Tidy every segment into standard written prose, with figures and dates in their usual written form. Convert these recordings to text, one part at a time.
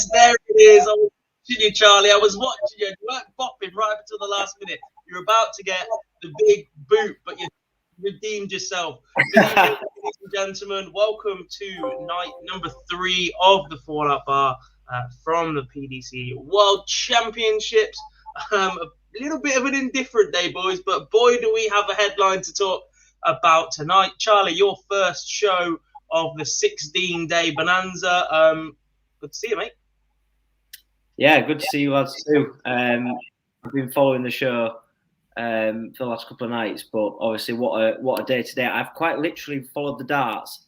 Yes, there it is. I was watching you, Charlie. I was watching you. You weren't bopping right up until the last minute. You're about to get the big boot, but you redeemed yourself. Good evening, ladies and gentlemen. Welcome to night number 3 of the Fallout Bar from the PDC World Championships. A little bit of an indifferent day, boys, but boy, do we have a headline to talk about tonight. Charlie, your first show of the 16-day bonanza. Good to see you, mate. Yeah, good to see you lads too. I've been following the show for the last couple of nights, but obviously what a day today. I've quite literally followed the darts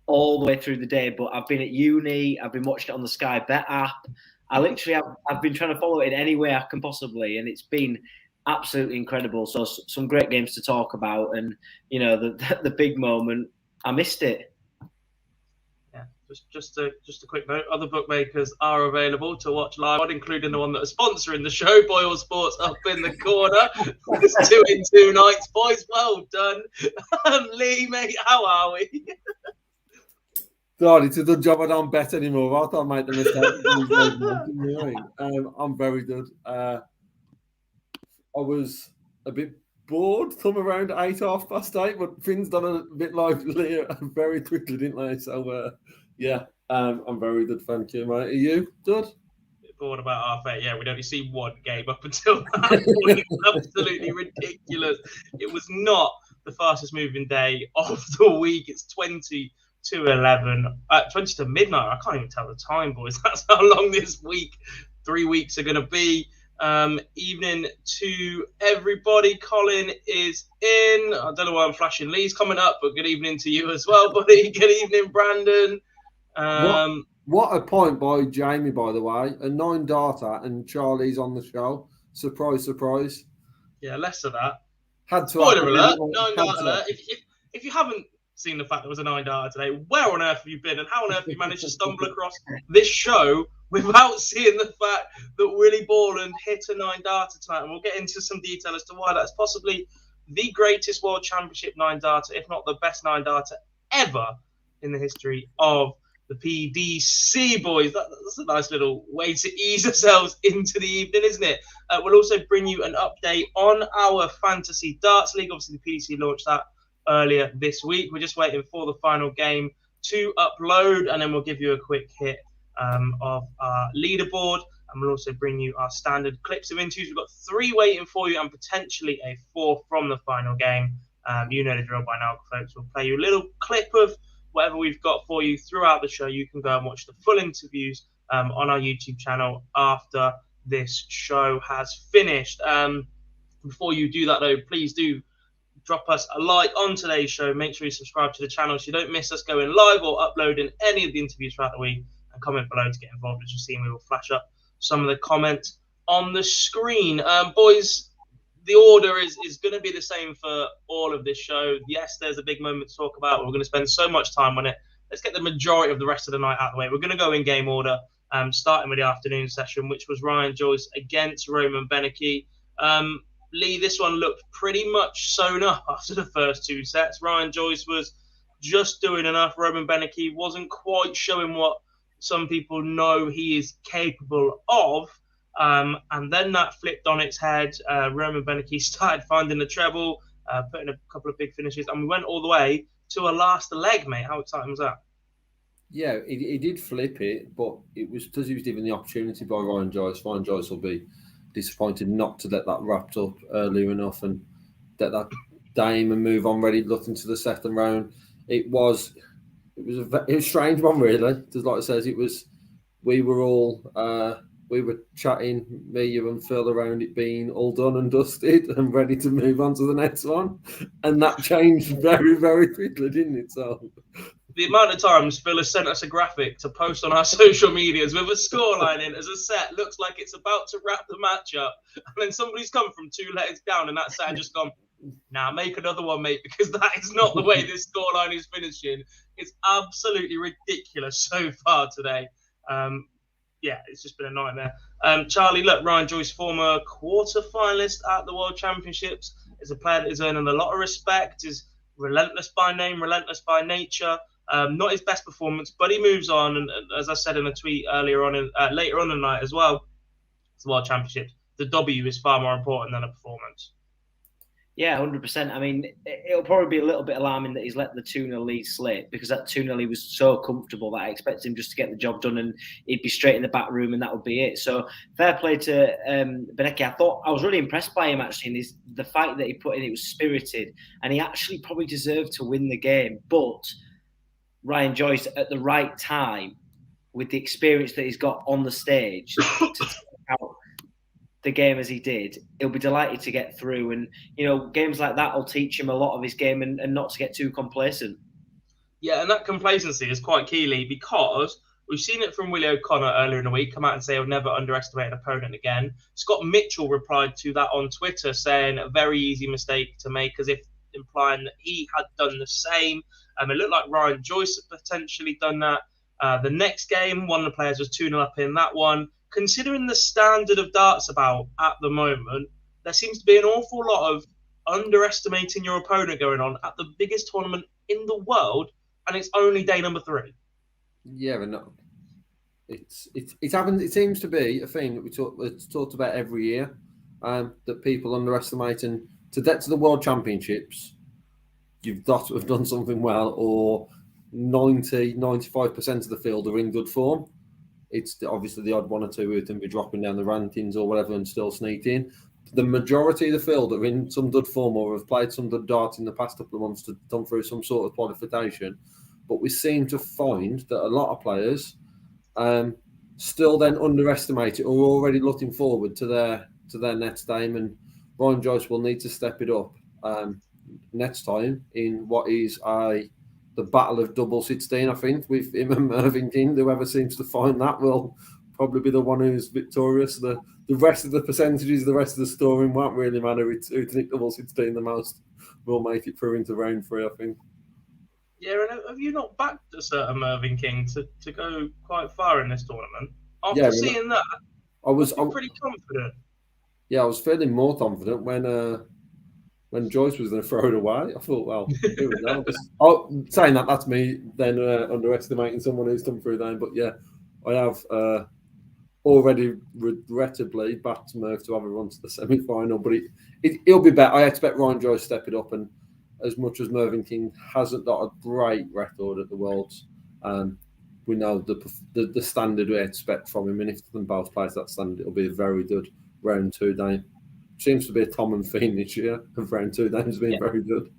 all the way through the day, but I've been at uni, I've been watching it on the Sky Bet app. I've been trying to follow it in any way I can possibly, and it's been absolutely incredible. So some great games to talk about, and you know the big moment, I missed it. Yeah, just a quick note. Other bookmakers are available to watch live, including the one that is sponsoring the show, BoyleSports, up in the corner. It's 2 in 2 nights, boys. Well done, Lee, mate. How are we? God, it's a good job I don't bet anymore. I thought I made the mistake. I'm very good. I was a bit bored from around 8, 8:30, but things done a bit lively very quickly, didn't they? So, I'm very good, thank you, mate. Are you good? Bored about 8:30. Yeah, we'd only seen one game up until that point. Absolutely ridiculous. It was not the fastest moving day of the week. It's 20 to midnight. I can't even tell the time, boys. That's how long this week, 3 weeks are going to be. Evening to everybody. Colin is in. I don't know why I'm flashing Lee's coming up, but good evening to you as well, buddy. Good evening, Brandon. What a point by Jamie, by the way. A 9 darter and Charlie's on the show. Surprise, surprise. Yeah, less of that. Had to. Spoiler alert. 9 darter alert. If you haven't seen the fact there was a 9 darter today, where on earth have you been, and how on earth have you managed to stumble across this show without seeing the fact that Willie Borland hit a 9 darter tonight? And we'll get into some detail as to why that's possibly the greatest World Championship 9 darter, if not the best 9 darter ever in the history of the PDC, boys. That's a nice little way to ease ourselves into the evening, isn't it? We'll also bring you an update on our Fantasy Darts League. Obviously, the PDC launched that earlier this week. We're just waiting for the final game to upload, and then we'll give you a quick hit of our leaderboard, and we'll also bring you our standard clips of interviews. We've got 3 waiting for you and potentially a 4th from the final game. You know the drill by now, folks. We'll play you a little clip of whatever we've got for you throughout the show. You can go and watch the full interviews on our YouTube channel after this show has finished. Before you do that, though, please do drop us a like on today's show. Make sure you subscribe to the channel so you don't miss us going live or uploading any of the interviews throughout the week. And comment below to get involved. As you've seen, we will flash up some of the comments on the screen. Boys, the order is going to be the same for all of this show. Yes, there's a big moment to talk about. We're going to spend so much time on it. Let's get the majority of the rest of the night out of the way. We're going to go in game order, starting with the afternoon session, which was Ryan Joyce against Roman Benicky. Lee, this one looked pretty much sewn up after the first 2 sets. Ryan Joyce was just doing enough. Roman Benicky wasn't quite showing what some people know he is capable of. And then that flipped on its head. Roman Benicky started finding the treble, putting a couple of big finishes, and we went all the way to a last leg, mate. How exciting was that? Yeah, he did flip it, but it was because he was given the opportunity by Ryan Joyce. Ryan Joyce will be disappointed not to let that wrapped up earlier enough and get that game and move on ready looking to the second round. It was a strange one, really. Because like I said, we were chatting, me, you and Phil, around it being all done and dusted and ready to move on to the next one. And that changed very, very quickly, didn't it? So the amount of times Phil has sent us a graphic to post on our social medias with a scoreline in as a set looks like it's about to wrap the match up. And then somebody's come from 2 legs down and that set and just gone, nah, make another one, mate, because that is not the way this scoreline is finishing. It's absolutely ridiculous so far today. Yeah, it's just been a nightmare. Charlie, look, Ryan Joyce, former quarter-finalist at the World Championships, is a player that is earning a lot of respect, is relentless by name, relentless by nature. Not his best performance, but he moves on. And as I said in a tweet later on in the night as well, it's the World Championships. The W is far more important than a performance. Yeah, 100%. I mean, it'll probably be a little bit alarming that he's let the 2-0 lead slip, because that 2-0 he was so comfortable that I expected him just to get the job done and he'd be straight in the back room and that would be it. So fair play to Benicky. I was really impressed by him actually, and the fight that he put in, it was spirited, and he actually probably deserved to win the game. But Ryan Joyce, at the right time, with the experience that he's got on the stage, to take out the game as he did, he'll be delighted to get through. And, games like that will teach him a lot of his game and not to get too complacent. Yeah, and that complacency is quite key, Lee, because we've seen it from Willie O'Connor earlier in the week, come out and say he'll never underestimate an opponent again. Scott Mitchell replied to that on Twitter saying a very easy mistake to make, as if implying that he had done the same. It looked like Ryan Joyce had potentially done that. The next game, one of the players was 2-0 up in that one. Considering the standard of darts about at the moment, there seems to be an awful lot of underestimating your opponent going on at the biggest tournament in the world, and it's only day number 3. Yeah, but no, it's happened. It seems to be a thing that it's talked about every year, that people underestimate, and to get to the World Championships, you've got to have done something well, or 95% of the field are in good form. It's obviously the odd one or two who can be dropping down the rankings or whatever and still sneak in. The majority of the field are in some good form or have played some good darts in the past couple of months to come through some sort of qualification. But we seem to find that a lot of players still then underestimate it or are already looking forward to their next game. And Ryan Joyce will need to step it up next time in what is the battle of double 16, I think, with him and Mervyn King. Whoever seems to find that will probably be the one who's victorious. The rest of the percentages, the rest of the scoring won't really matter. It's who can hit double 16 the most will make it through into round 3, I think. Yeah, and have you not backed a certain Mervyn King to go quite far in this tournament? After seeing that, I was pretty confident. Yeah, I was feeling more confident when Joyce was going to throw it away. I thought, well, here we go. Saying that's me then underestimating someone who's come through then. But yeah, I have already regrettably backed Merv to have a run to the semi-final. But it'll be better. I expect Ryan Joyce to step it up. And as much as Mervyn King hasn't got a great record at the Worlds, we know the standard we expect from him. And if them both plays that standard, it'll be a very good round 2 game. Seems to be a common theme this year of round 2 games being very good.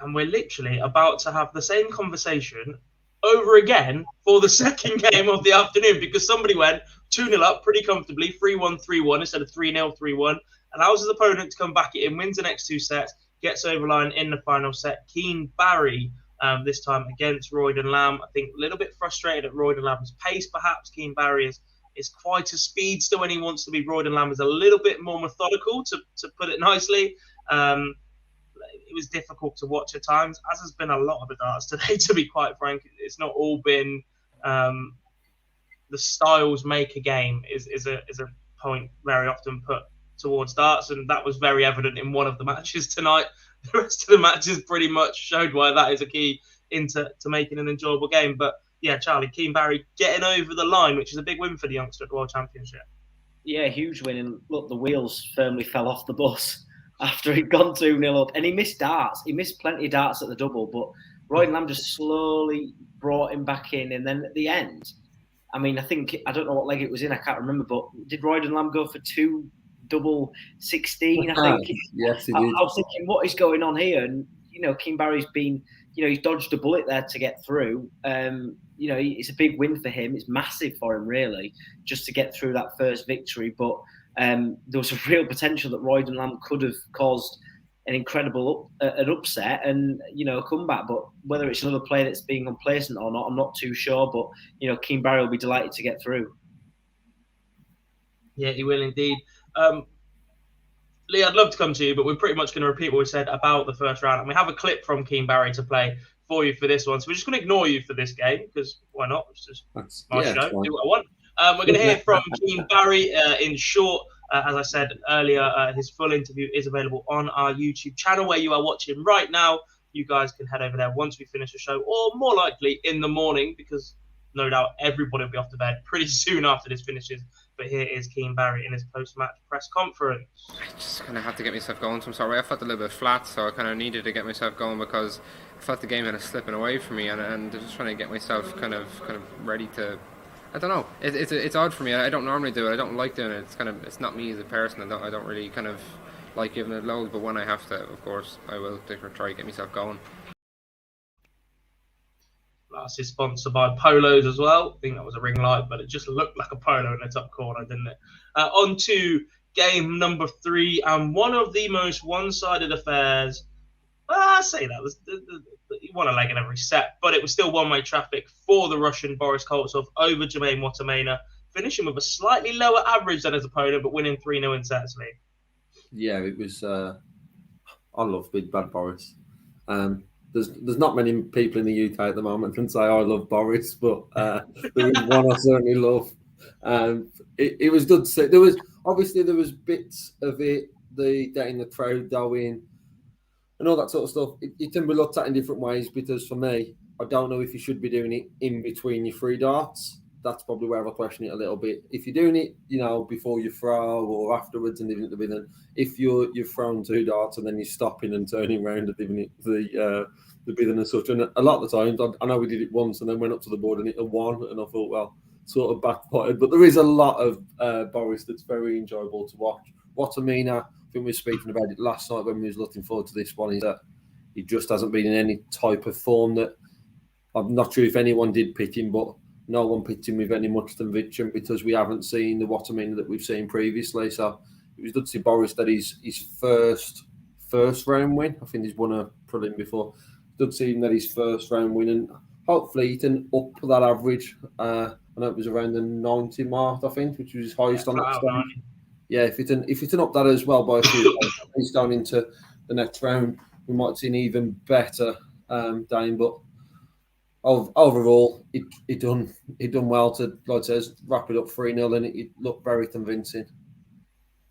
And we're literally about to have the same conversation over again for the second game of the afternoon, because somebody went 2-0 up pretty comfortably, 3-1, 3-1 instead of 3-0, 3-1. Allows his opponent to come back in, wins the next 2 sets, gets over line in the final set. Keane Barry, this time against Royden Lamb. I think a little bit frustrated at Royden Lamb's pace, perhaps. Keane Barry is quite a speedster when he wants to be. Royden Lamb is a little bit more methodical, to put it nicely. It was difficult to watch at times, as has been a lot of the darts today, to be quite frank. It's not all been the styles make a game is a point very often put towards darts, and that was very evident in one of the matches tonight. The rest of the matches pretty much showed why that is a key into making an enjoyable game. But yeah, Charlie, Keane Barry getting over the line, which is a big win for the youngster at the World Championship. Yeah, huge win. And look, the wheels firmly fell off the bus after he'd gone 2-0 up. And he missed darts. He missed plenty of darts at the double, but Royden Lamb just slowly brought him back in. And then at the end, I mean, I don't know what leg it was in, I can't remember, but did Royden Lamb go for 2 double 16, I think? Yes, he did. I was thinking, what is going on here? And, Keane Barry's been, he's dodged a bullet there to get through. It's a big win for him. It's massive for him, really, just to get through that first victory. But there was a real potential that Royden Lamb could have caused an incredible an upset and, a comeback. But whether it's another player that's being complacent or not, I'm not too sure. But, Keane Barry will be delighted to get through. Yeah, he will indeed. Lee, I'd love to come to you, but we're pretty much going to repeat what we said about the first round. And we have a clip from Keane Barry to play for you for this one. So we're just going to ignore you for this game, because why not? It's just my show. Do what I want. We're going to hear from Keane Barry in short. As I said earlier, his full interview is available on our YouTube channel, where you are watching right now. you guys can head over there once we finish the show, or more likely in the morning, because no doubt everybody will be off to bed pretty soon after this finishes. But here is Keane Barry in his post-match press conference. I just kind of had to get myself going some sort of way. I felt a little bit flat, so I kind of needed to get myself going because I felt the game kind of slipping away from me, and just trying to get myself kind of ready to. I don't know. It's odd for me. I don't normally do it. I don't like doing it. It's not me as a person. I don't really kind of like giving it loads, but when I have to, of course, I will try to get myself going. Last is sponsored by Polos as well. I think that was a ring light, but it just looked like a polo in the top corner, didn't it? On to game number 3, and one of the most one-sided affairs. I say that was he won a leg in every set, but it was still one-way traffic for the Russian Boris Koltsov over Jermaine Watamena, finishing with a slightly lower average than his opponent, but winning 3-0 in sets. Lee. Yeah, it was. I love Big Bad Boris. There's not many people in the UK at the moment can say I love Boris, but there is one I certainly love. It was good to see. There was bits of it, getting the crowd going and all that sort of stuff. It can be looked at in different ways, because for me, I don't know if you should be doing it in between your free darts. That's probably where I question it a little bit. If you're doing it, before you throw or afterwards and leaving it to be then, if you've thrown 2 darts and then you're stopping and turning around and leaving it the bidding and such. And a lot of the times, I know we did it once and then went up to the board and hit a 1, and I thought, well, sort of backfired. But there is a lot of Boris that's very enjoyable to watch. Watamena, I think we were speaking about it last night when we was looking forward to this one, is that he just hasn't been in any type of form that I'm not sure if anyone did pick him, but no one picked him with any much conviction, because we haven't seen the Watamena that we've seen previously. So it was good to see Boris that his first round win. I think he's won a prelim before. Good to see him that his first round win, and hopefully he can up that average. I know it was around the 90 mark, I think, which was his highest on that stage. Yeah, if it can up that as well by a few points going into the next round, we might see an even better Dane. But overall, he done well to, like I says, wrap it up 3-0, and it looked very convincing.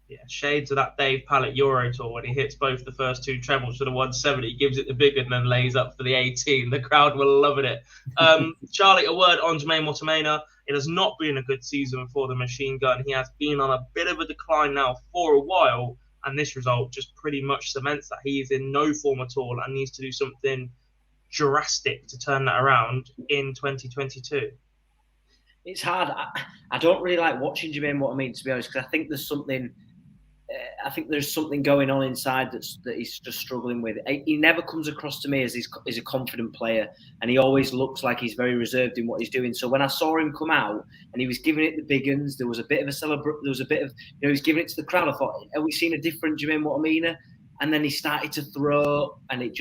Yeah, shades of that Dave Pallett Euro Tour when he hits both the first 2 trebles for the 170, gives it the big and then lays up for the 18. The crowd were loving it. Charlie, a word on Jermaine Watamena. It has not been a good season for the machine gun. He has been on a bit of a decline now for a while, and this result just pretty much cements that he is in no form at all and needs to do something drastic to turn that around in 2022. It's hard. I don't really like watching Jermaine Watamena, to be honest, because I think there's something going on inside that he's just struggling with. He never comes across to me as a confident player, and he always looks like he's very reserved in what he's doing. So when I saw him come out and he was giving it the big uns, there was a bit of a celebration. There was a bit of, he was giving it to the crowd. I thought, have we seen a different Jermaine Watamena? And then he started to throw, and it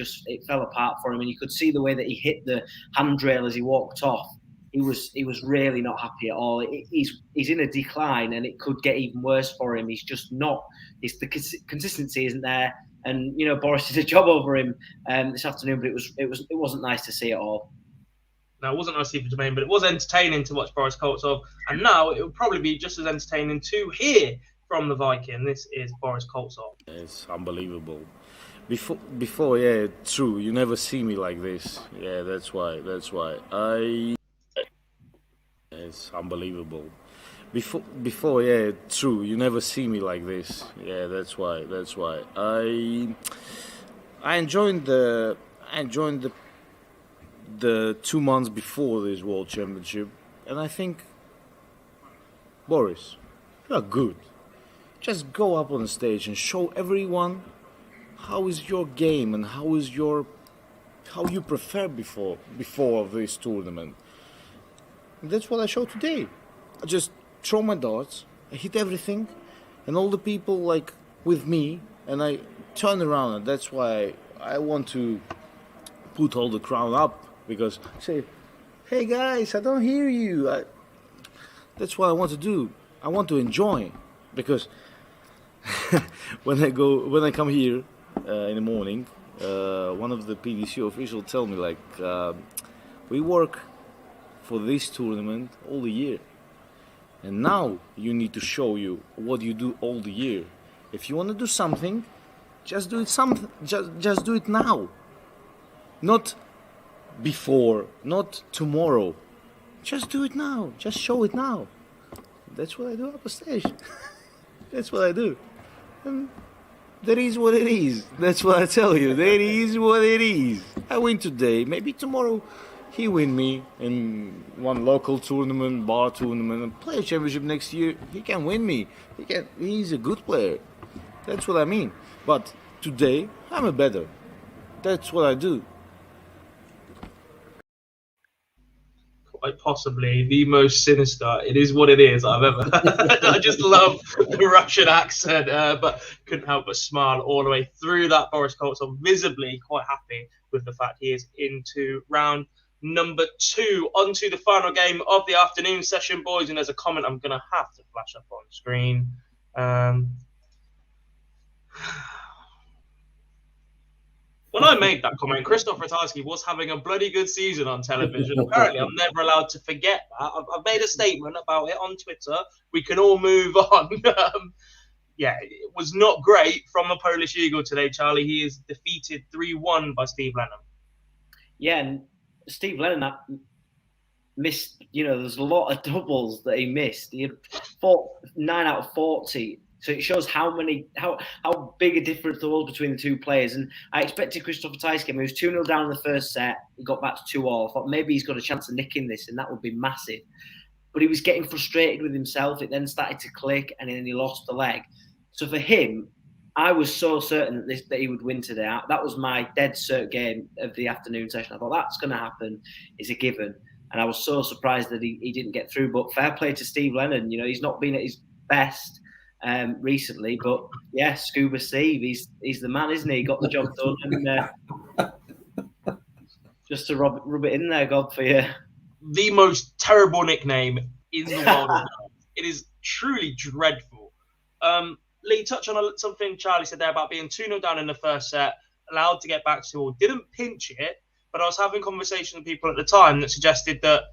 fell apart for him. And you could see the way that he hit the handrail as he walked off. He was really not happy at all. He's in a decline, and it could get even worse for him. He's just not. The consistency isn't there, and Boris did a job over him this afternoon, but it wasn't nice to see at all. No, it wasn't nice to see for Jermaine, but it was entertaining to watch Boris Koltsov, and now it will probably be just as entertaining to hear from the Viking. This is Boris Koltsov. It's unbelievable. Before, yeah, true. You never see me like this. Yeah, that's why. It's unbelievable. Before, yeah, true. You never see me like this. Yeah, that's why. I enjoyed the 2 months before this World Championship, and I think, Boris, you are good. Just go up on the stage and show everyone how is your game and how you prepare before this tournament. And that's what I showed today. I just throw my darts, I hit everything, and all the people with me, and I turn around, and that's why I want to put all the crowd up, because I say, hey guys, I don't hear you. That's what I want to do. I want to enjoy, because when I come here in the morning, one of the PDC officials tell me we work for this tournament all the year, and now you need to show you what you do all the year. If you want to do something, just do it. Just do it now. Not before, not tomorrow. Just do it now. Just show it now. That's what I do up the stage. That's what I do. And that is what it is. That's what I tell you. That is what it is. I win today. Maybe tomorrow he win me in one local tournament, bar tournament, and play a championship next year. He can win me. He's a good player. That's what I mean. But today, I'm a better. That's what I do. Quite possibly the most sinister "it is what it is" I've ever heard. I just love the Russian accent, but couldn't help but smile all the way through that. Boris Koltsov visibly quite happy with the fact he is into round number 2. On to the final game of the afternoon session, boys, and there's a comment I'm going to have to flash up on screen. When I made that comment, Krzysztof Ratajski was having a bloody good season on television. Apparently, I'm never allowed to forget that. I've made a statement about it on Twitter. We can all move on. Yeah, it was not great from the Polish Eagle today, Charlie. He is defeated 3-1 by Steve Lennon. Yeah, and Steve Lennon missed, there's a lot of doubles that he missed. He had 9 out of 40. So it shows how big a difference there was between the two players. And I expected Krzysztof Ratajski. He was 2-0 down in the first set. He got back to 2-all. I thought maybe he's got a chance of nicking this, and that would be massive. But he was getting frustrated with himself. It then started to click, and then he lost the leg. So for him, I was so certain that he would win today. That was my dead cert game of the afternoon session. I thought that's going to happen. It's a given. And I was so surprised that he didn't get through. But fair play to Steve Lennon. He's not been at his best recently, but yeah, Scuba Steve, he's the man, isn't he? He got the job done, and just to rub it in there, God, for you. The most terrible nickname in the world. It is truly dreadful. Lee, touch on something Charlie said there about being 2-0 down in the first set, allowed to get back to all. Didn't pinch it, but I was having conversations with people at the time that suggested that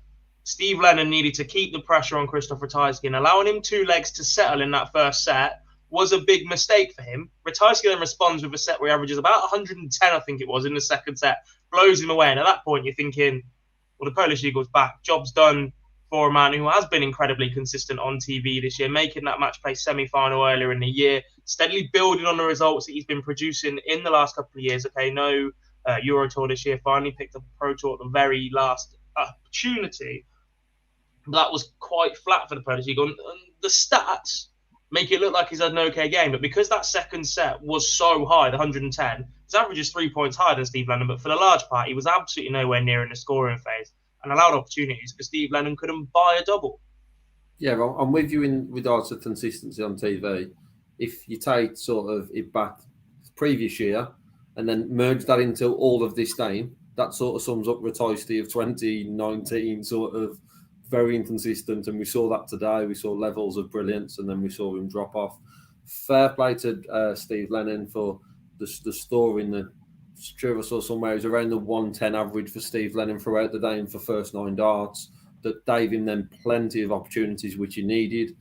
Steve Lennon needed to keep the pressure on Krzysztof Ratajski, and allowing him 2 legs to settle in that first set was a big mistake for him. Ratajski then responds with a set where he averages about 110, I think it was, in the second set, blows him away. And at that point, you're thinking, well, the Polish Eagle's back. Job's done for a man who has been incredibly consistent on TV this year, making that match play semi-final earlier in the year, steadily building on the results that he's been producing in the last couple of years. Okay, no Euro Tour this year, finally picked up a Pro Tour at the very last opportunity. That was quite flat for the Polish Eagle. And the stats make it look like he's had an okay game, but because that second set was so high, the 110, his average is 3 points higher than Steve Lennon, but for the large part, he was absolutely nowhere near in the scoring phase and allowed opportunities because Steve Lennon couldn't buy a double. Yeah, well, I'm with you in regards to consistency on TV. If you take sort of it back previous year and then merge that into all of this game, that sort of sums up Ratajski of 2019, sort of very inconsistent, and we saw that today. We saw levels of brilliance, and then we saw him drop off. Fair play to Steve Lennon for the story. I'm sure I saw somewhere it was around the 110 average for Steve Lennon throughout the day and for first 9 darts. That gave him then plenty of opportunities which he needed.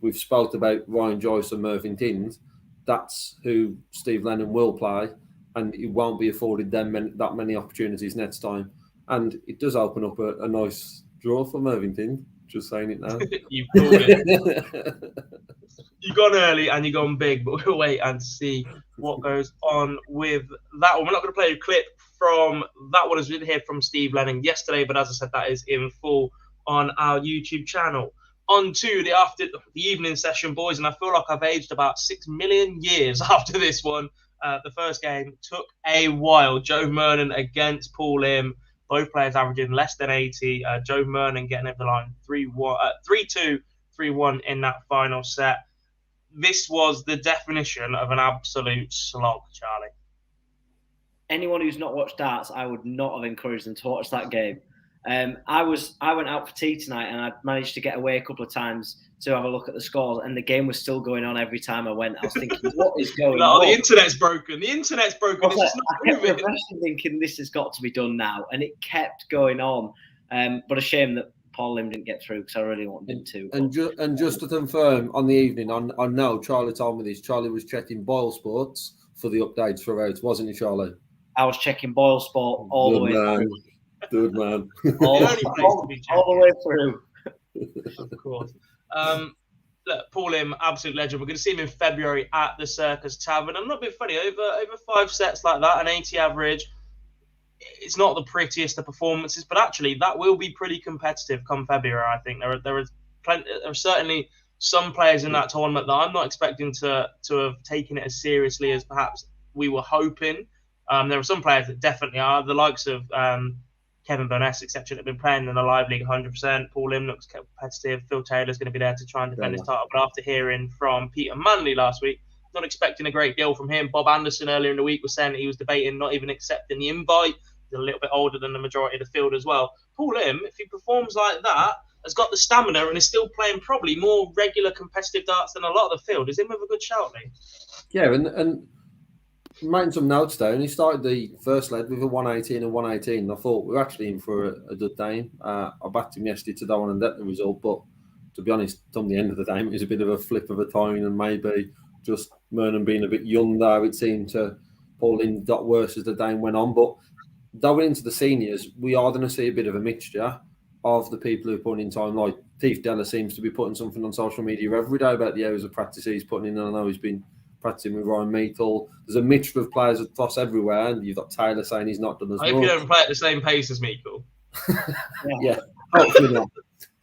We've spoke about Ryan Joyce and Mervyn Tins. That's who Steve Lennon will play, and he won't be afforded that many opportunities next time. And it does open up a nice draw for Mervyn Tins. Just saying it now. You've called it. You've gone early and you've gone big, but we'll wait and see what goes on with that one. We're not going to play a clip from that one as we did hear from Steve Lennon yesterday, but as I said, that is in full on our YouTube channel. On to the evening session, boys, and I feel like I've aged about 6 million years after this one. The first game took a while. Joe Mernon against Paul Lim. Both players averaging less than 80. Joe Mernon getting over the line 3-2, 3-1 in that final set. This was the definition of an absolute slog, Charlie. Anyone who's not watched darts, I would not have encouraged them to watch that game. I went out for tea tonight, and I managed to get away a couple of times to have a look at the scores, and the game was still going on every time I went. I was thinking, what is going on? The internet's broken. The internet's broken. It's just not moving. I kept thinking this has got to be done now, and it kept going on. But a shame that Paul Lim didn't get through because I really wanted him to. And just to confirm, on the evening, I know Charlie told me this. Charlie was checking BoyleSports for the updates throughout, wasn't he, Charlie? I was checking BoyleSports all the way through. Good man. All the way through. Of course. Look, Paul Lim, absolute legend. We're going to see him in February at the Circus Tavern. I'm not being funny. Over 5 sets like that, an 80 average. It's not the prettiest of performances, but actually that will be pretty competitive come February. I think there are certainly some players in that tournament that I'm not expecting to have taken it as seriously as perhaps we were hoping. There are some players that definitely are. The likes of Kevin Burness, etc., have been playing in the live league 100%. Paul Lim looks competitive. Phil Taylor's going to be there to try and defend his title. But after hearing from Peter Manley last week, not expecting a great deal from him. Bob Anderson earlier in the week was saying that he was debating not even accepting the invite. He's a little bit older than the majority of the field as well. Paul Lim, if he performs like that, has got the stamina and is still playing probably more regular competitive darts than a lot of the field. Is him with a good shout, Lee? Yeah, and making some notes down, he started the first leg with a 118 and 118. I thought we were actually in for a good game. I backed him yesterday to that one and get the result, but to be honest, on the end of the game, it was a bit of a flip of a coin, and maybe just Mernon being a bit young there, it seemed to Paul Lim got worse as the game went on. But going into the seniors, we are going to see a bit of a mixture of the people who are putting in time. Like Keith Della seems to be putting something on social media every day about the hours of practice he's putting in, and I know he's been practicing with Ryan Meatle. There's a mixture of players across everywhere, and you've got Taylor saying he's not done as much. I hope you don't play at the same pace as Meatle. Yeah, hopefully not.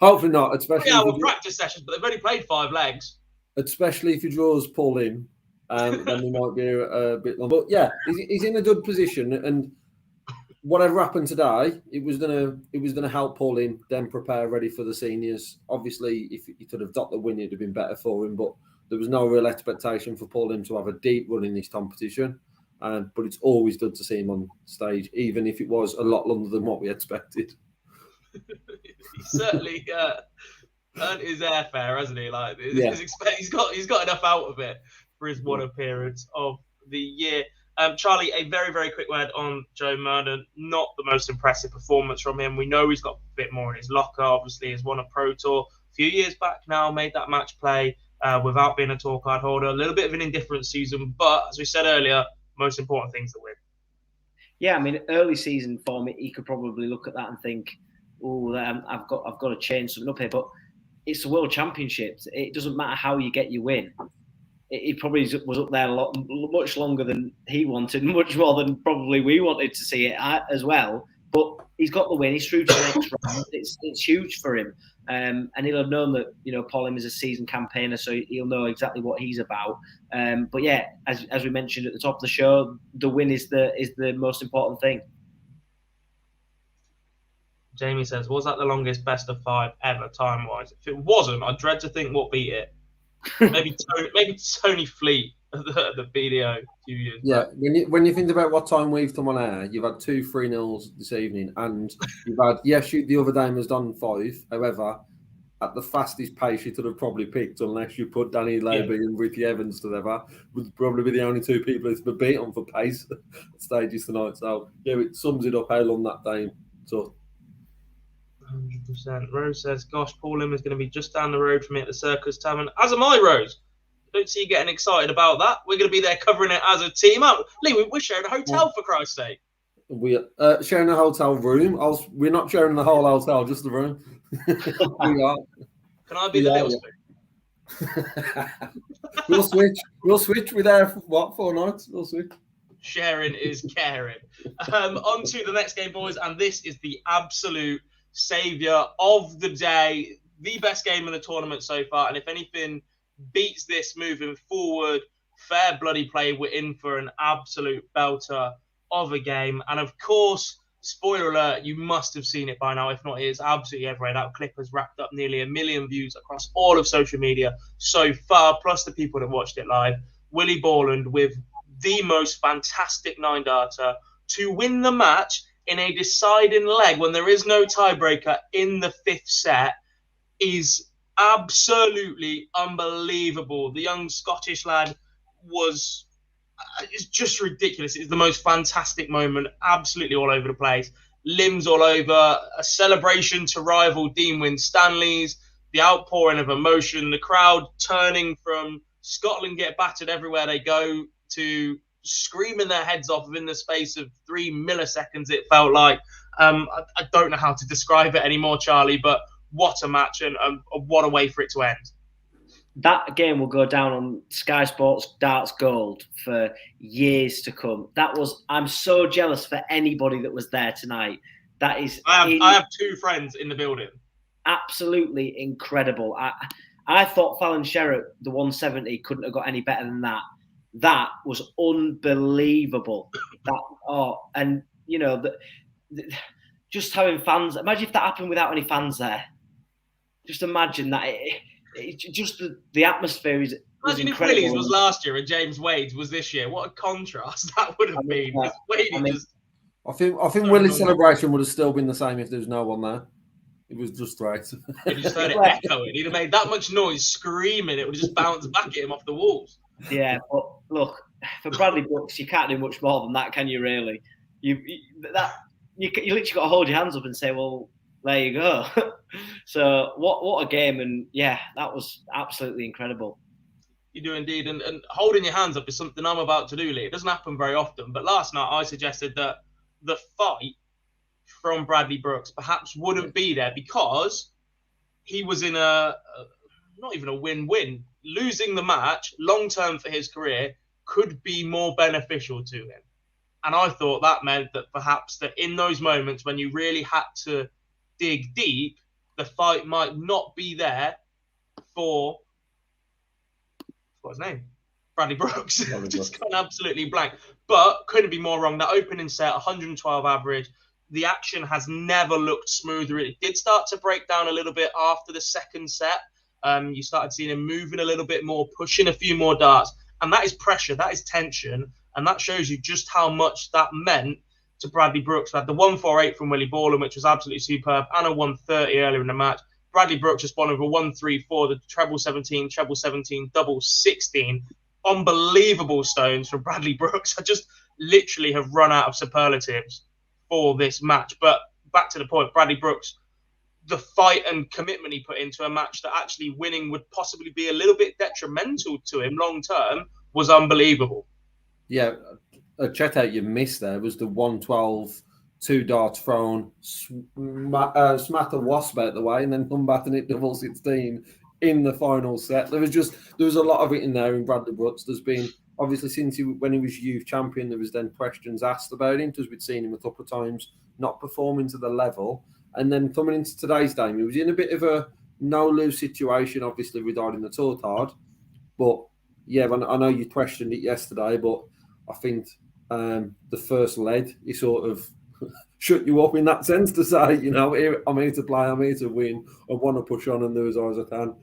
Hopefully not, especially practice sessions, but they've only played 5 legs. Especially if he draws Paul in, then he might be a bit long. But yeah, he's in a good position, and whatever happened today, it was gonna help Paul in then prepare ready for the seniors. Obviously, if he could have got the win, it'd have been better for him. But there was no real expectation for Paul Lim to have a deep run in this competition. But it's always good to see him on stage, even if it was a lot longer than what we expected. He certainly earned his airfare, hasn't he? Like he's got enough out of it for his one appearance of the year. Charlie, a very, very quick word on Joe Mernon. Not the most impressive performance from him. We know he's got a bit more in his locker. Obviously, he's won a Pro Tour a few years back now, made that match play without being a tour card holder. A little bit of an indifferent season, but as we said earlier, most important thing's the win. Yeah, I mean, early season form, he could probably look at that and think, "Oh, I've got to change something up here." But it's the World Championships. It doesn't matter how you get your win. He probably was up there much longer than he wanted, much more than probably we wanted to see it as well. But he's got the win. He's through to the next round. It's huge for him, and he'll have known that Paul Lim is a seasoned campaigner, so he'll know exactly what he's about. But yeah, as we mentioned at the top of the show, the win is the most important thing. Jamie says, "Was that the longest best of 5 ever time-wise? If it wasn't, I dread to think what beat it. Maybe Tony Fleet at the BDO a few years back." When you think about what time we've come on air, you've had 2 3-0s this evening, and you've had the other dame has done 5. However, at the fastest pace you could have probably picked, unless you put Danny Laby and Ricky Evans together, would probably be the only 2 people who've been beat on for pace at stages tonight. So yeah, it sums it up how long that dame took. 100%. Rose says, "Gosh, Paul Lim is going to be just down the road from me at the Circus Tavern." As am I, Rose. Don't see you getting excited about that. We're going to be there covering it as a team. Lee, we're sharing a hotel, for Christ's sake. We're sharing a hotel room. We're not sharing the whole hotel, just the room. We are. Can I be the little spoon? We'll switch. We're there for 4 nights. We'll switch. Sharing is caring. On to the next game, boys, and this is the absolute saviour of the day, the best game in the tournament so far, and if anything beats this moving forward, fair bloody play, we're in for an absolute belter of a game. And of course, spoiler alert, you must have seen it by now. If not, it is absolutely everywhere. That clip has racked up nearly 1 million views across all of social media so far, plus the people that watched it live. Willie Borland with the most fantastic 9-darter to win the match in a deciding leg when there is no tiebreaker in the 5th set is absolutely unbelievable. The young Scottish lad it's just ridiculous. It's the most fantastic moment, absolutely all over the place. Limbs all over, a celebration to rival Dean Winstanley's, the outpouring of emotion, the crowd turning from Scotland get battered everywhere they go to screaming their heads off within the space of 3 milliseconds, it felt like. I don't know how to describe it anymore, Charlie, but what a match, and what a way for it to end. That game will go down on Sky Sports Darts Gold for years to come. I'm so jealous for anybody that was there tonight. That is, I have 2 friends in the building. Absolutely incredible. I thought Fallon Sherritt, the 170, couldn't have got any better than that. That was unbelievable. And you know, just having fans. Imagine if that happened without any fans there. Just imagine that. Just the atmosphere is. Imagine if Willie's was last year and James Wade's was this year. What a contrast that would have been. I think Willie's celebration would have still been the same if there was no one there. It was just right. You just heard it echoing. He'd have made that much noise, screaming. It would have just bounced back at him off the walls. Yeah, but look, for Bradley Brooks, you can't do much more than that, can you? Really? You literally got to hold your hands up and say, "Well, there you go." So what a game, and yeah, that was absolutely incredible. You do indeed, and holding your hands up is something I'm about to do, Lee. It doesn't happen very often, but last night I suggested that the fight from Bradley Brooks perhaps wouldn't be there because he was in not even a win-win. Losing the match long-term for his career could be more beneficial to him. And I thought that meant that perhaps that in those moments when you really had to dig deep, the fight might not be there for, what's his name? Bradley Brooks. Just gone absolutely blank. But couldn't be more wrong. That opening set, 112 average. The action has never looked smoother. It did start to break down a little bit after the second set. You started seeing him moving a little bit more, pushing a few more darts. And that is pressure. That is tension. And that shows you just how much that meant to Bradley Brooks. We had the 148 from Willie Borland, which was absolutely superb, and a 130 earlier in the match. Bradley Brooks just won over 134, the treble 17, double 16. Unbelievable stones from Bradley Brooks. I just literally have run out of superlatives for this match. But back to the point, Bradley Brooks, the fight and commitment he put into a match that actually winning would possibly be a little bit detrimental to him long term was unbelievable. Yeah, a check out you missed there was the 112, 2 darts thrown, smack a wasp out the way, and then come back and hit double 16 in the final set. There was a lot of it in there in Bradley Brooks. There's been, obviously, since when he was youth champion, there was then questions asked about him because we'd seen him a couple of times not performing to the level. And then coming into today's game, he was in a bit of a no-lose situation, obviously, regarding the tour card. But, yeah, I know you questioned it yesterday, but I think the first lead, he sort of shut you up in that sense to say, you know, I'm here to play, I'm here to win, I want to push on and do as hard as I can.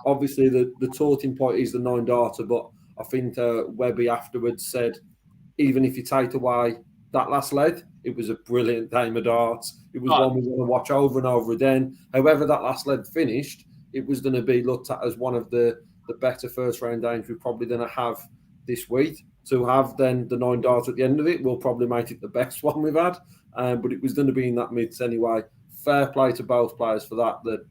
Obviously, the talking point is the 9-darter, but I think Webby afterwards said, even if you take away that last lead, it was a brilliant game of darts. It was one we want to watch over and over again. However that last lead finished, it was going to be looked at as one of the better first-round games we're probably going to have this week. To have then the 9-darter at the end of it will probably make it the best one we've had. But it was going to be in that midst anyway. Fair play to both players for that. The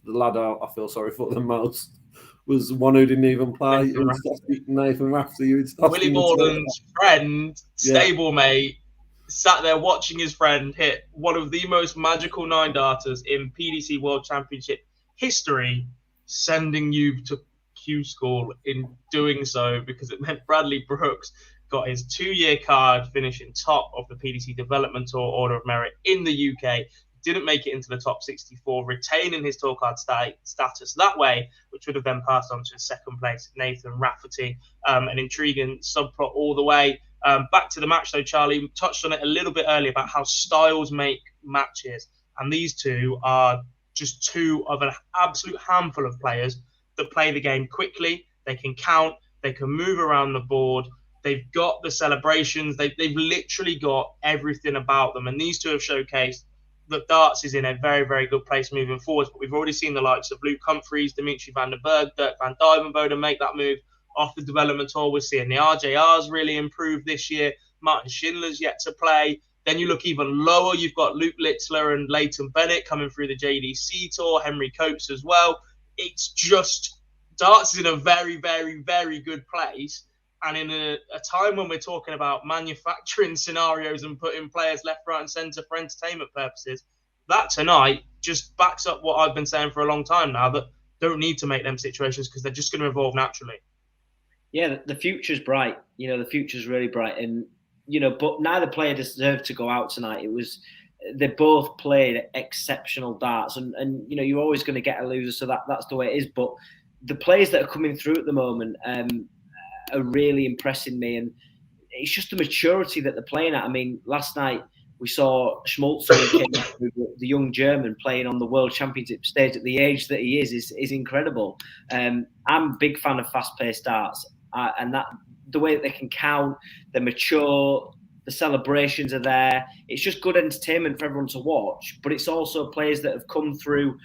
lad I feel sorry for the most was one who didn't even play. Nathan Rafferty. Willie Borland's friend, stablemate, sat there watching his friend hit one of the most magical 9-darters in PDC World Championship history, sending you to Q school in doing so because it meant Bradley Brooks got his 2-year card, finishing top of the PDC Development Tour Order of Merit in the UK. Didn't make it into the top 64, retaining his tour card status that way, which would have then passed on to second place Nathan Rafferty. An intriguing subplot all the way. Back to the match though, Charlie touched on it a little bit earlier about how styles make matches, and these two are just two of an absolute handful of players that play the game quickly. They can count, they can move around the board, they've got the celebrations, they've literally got everything about them, and these two have showcased that darts is in a very, very good place moving forward. But we've already seen the likes of Luke Humphreys, Dimitri van der Berg, Dirk van Dijvenbode make that move off the development tour. We're seeing the RJRs really improve this year. Martin Schindler's yet to play. Then you look even lower, you've got Luke Litzler and Leighton Bennett coming through the JDC tour, Henry Copes as well. It's just, darts is in a very, very, very good place. And in a time when we're talking about manufacturing scenarios and putting players left, right, and centre for entertainment purposes, that tonight just backs up what I've been saying for a long time now, that don't need to make them situations because they're just going to evolve naturally. Yeah, the future's bright. The future's really bright. And, but neither player deserved to go out tonight. They both played exceptional darts. And you're always going to get a loser, so that's the way it is. But the players that are coming through at the moment are really impressing me. And it's just the maturity that they're playing at. I mean, last night we saw Schmaltz, the young German, playing on the World Championship stage at the age that he is incredible. I'm a big fan of fast-paced darts. And that the way that they can count, they're mature, the celebrations are there. It's just good entertainment for everyone to watch. But it's also players that have come through